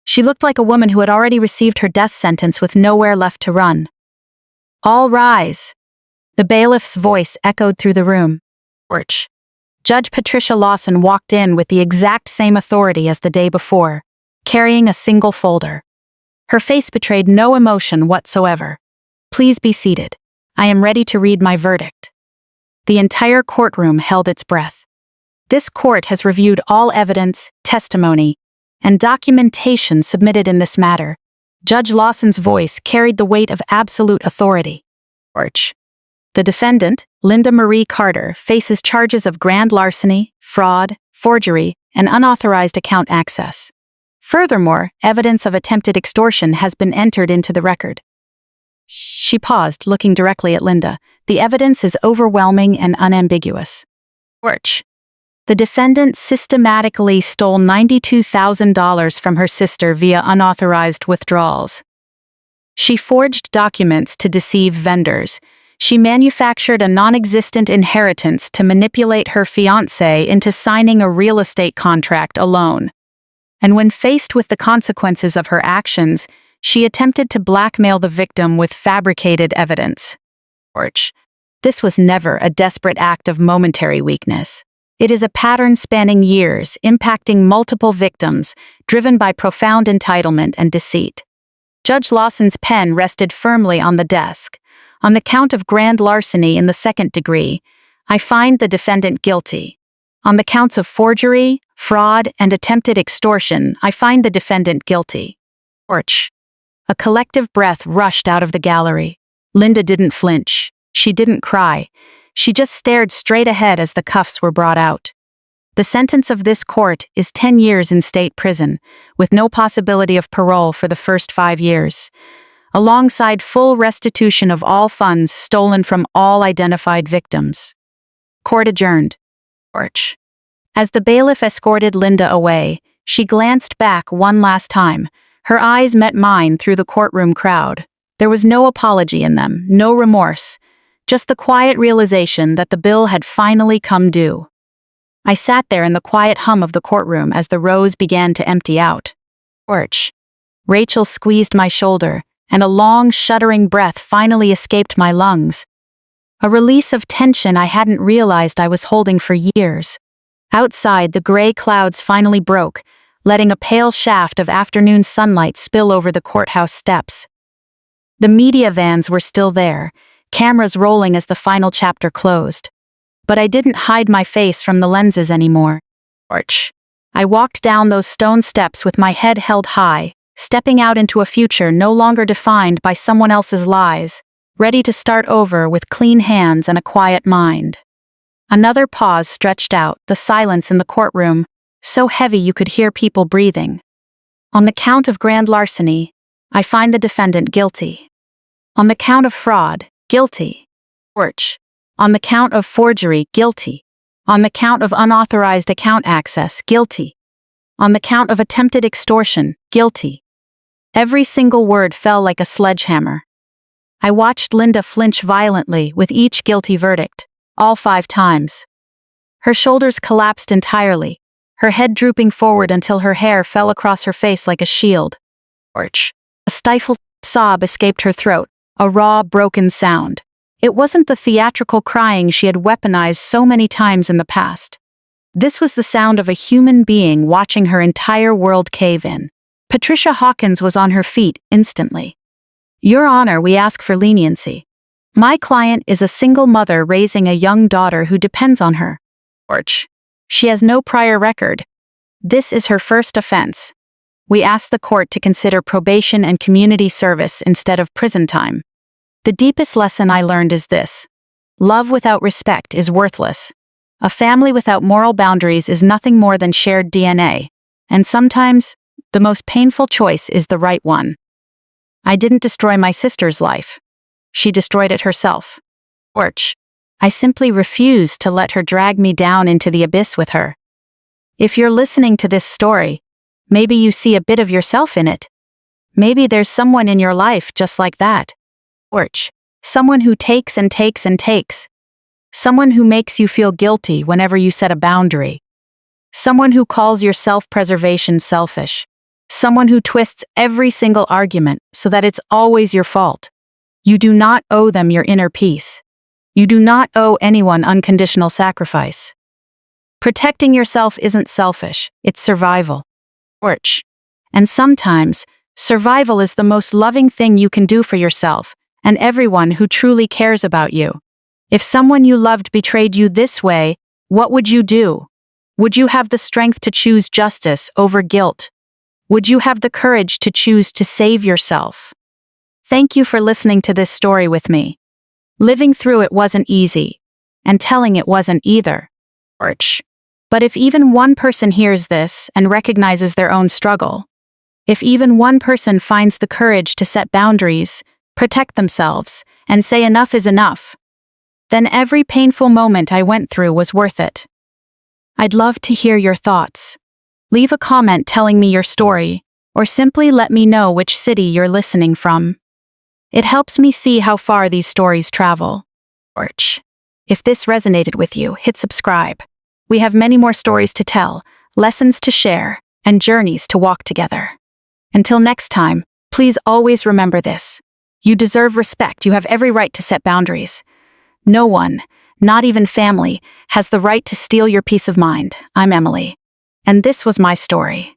She looked like a woman who had already received her death sentence with nowhere left to run. "All rise." The bailiff's voice echoed through the room. Judge Patricia Lawson walked in with the exact same authority as the day before, carrying a single folder. Her face betrayed no emotion whatsoever. "Please be seated. I am ready to read my verdict." The entire courtroom held its breath. This court has reviewed all evidence, testimony, and documentation submitted in this matter. Judge Lawson's voice carried the weight of absolute authority. The defendant, Linda Marie Carter, faces charges of grand larceny, fraud, forgery, and unauthorized account access. Furthermore, evidence of attempted extortion has been entered into the record. She paused, looking directly at Linda. The evidence is overwhelming and unambiguous. The defendant systematically stole $92,000 from her sister via unauthorized withdrawals. She forged documents to deceive vendors. She manufactured a non-existent inheritance to manipulate her fiancé into signing a real estate contract alone. And when faced with the consequences of her actions, she attempted to blackmail the victim with fabricated evidence. This was never a desperate act of momentary weakness. It is a pattern spanning years, impacting multiple victims, driven by profound entitlement and deceit. Judge Lawson's pen rested firmly on the desk. On the count of grand larceny in the second degree, I find the defendant guilty. On the counts of forgery, fraud, and attempted extortion, I find the defendant guilty. A collective breath rushed out of the gallery. Linda didn't flinch. She didn't cry. She just stared straight ahead as the cuffs were brought out. The sentence of this court is 10 years in state prison, with no possibility of parole for the first 5 years, alongside full restitution of all funds stolen from all identified victims. Court adjourned. As the bailiff escorted Linda away, she glanced back one last time. Her eyes met mine through the courtroom crowd. There was no apology in them, no remorse, just the quiet realization that the bill had finally come due. I sat there in the quiet hum of the courtroom as the rows began to empty out. Rachel squeezed my shoulder, and a long, shuddering breath finally escaped my lungs. A release of tension I hadn't realized I was holding for years. Outside, the gray clouds finally broke, letting a pale shaft of afternoon sunlight spill over the courthouse steps. The media vans were still there, cameras rolling as the final chapter closed. But I didn't hide my face from the lenses anymore. I walked down those stone steps with my head held high, stepping out into a future no longer defined by someone else's lies, ready to start over with clean hands and a quiet mind. Another pause stretched out, the silence in the courtroom, so heavy you could hear people breathing. On the count of grand larceny, I find the defendant guilty. On the count of fraud, guilty. Porch. On the count of forgery, guilty. On the count of unauthorized account access, guilty. On the count of attempted extortion, guilty. Every single word fell like a sledgehammer. I watched Linda flinch violently with each guilty verdict, all 5 times. Her shoulders collapsed entirely, her head drooping forward until her hair fell across her face like a shield. Porch. A stifled sob escaped her throat, a raw, broken sound. It wasn't the theatrical crying she had weaponized so many times in the past. This was the sound of a human being watching her entire world cave in. Patricia Hawkins was on her feet instantly. Your Honor, we ask for leniency. My client is a single mother raising a young daughter who depends on her. Porch. She has no prior record. This is her first offense. We ask the court to consider probation and community service instead of prison time. The deepest lesson I learned is this: love without respect is worthless. A family without moral boundaries is nothing more than shared DNA. And sometimes, the most painful choice is the right one. I didn't destroy my sister's life. She destroyed it herself. Porch. I simply refuse to let her drag me down into the abyss with her. If you're listening to this story, maybe you see a bit of yourself in it. Maybe there's someone in your life just like that. Porch. Someone who takes and takes and takes. Someone who makes you feel guilty whenever you set a boundary. Someone who calls your self-preservation selfish. Someone who twists every single argument so that it's always your fault. You do not owe them your inner peace. You do not owe anyone unconditional sacrifice. Protecting yourself isn't selfish, it's survival. Porch. And sometimes, survival is the most loving thing you can do for yourself and everyone who truly cares about you. If someone you loved betrayed you this way, what would you do? Would you have the strength to choose justice over guilt? Would you have the courage to choose to save yourself? Thank you for listening to this story with me. Living through it wasn't easy, and telling it wasn't either. Porch. But if even one person hears this and recognizes their own struggle, if even one person finds the courage to set boundaries, protect themselves, and say enough is enough, then every painful moment I went through was worth it. I'd love to hear your thoughts. Leave a comment telling me your story, or simply let me know which city you're listening from. It helps me see how far these stories travel. Porch. If this resonated with you, hit subscribe. We have many more stories to tell, lessons to share, and journeys to walk together. Until next time, please always remember this. You deserve respect. You have every right to set boundaries. No one, not even family, has the right to steal your peace of mind. I'm Emily, and this was my story.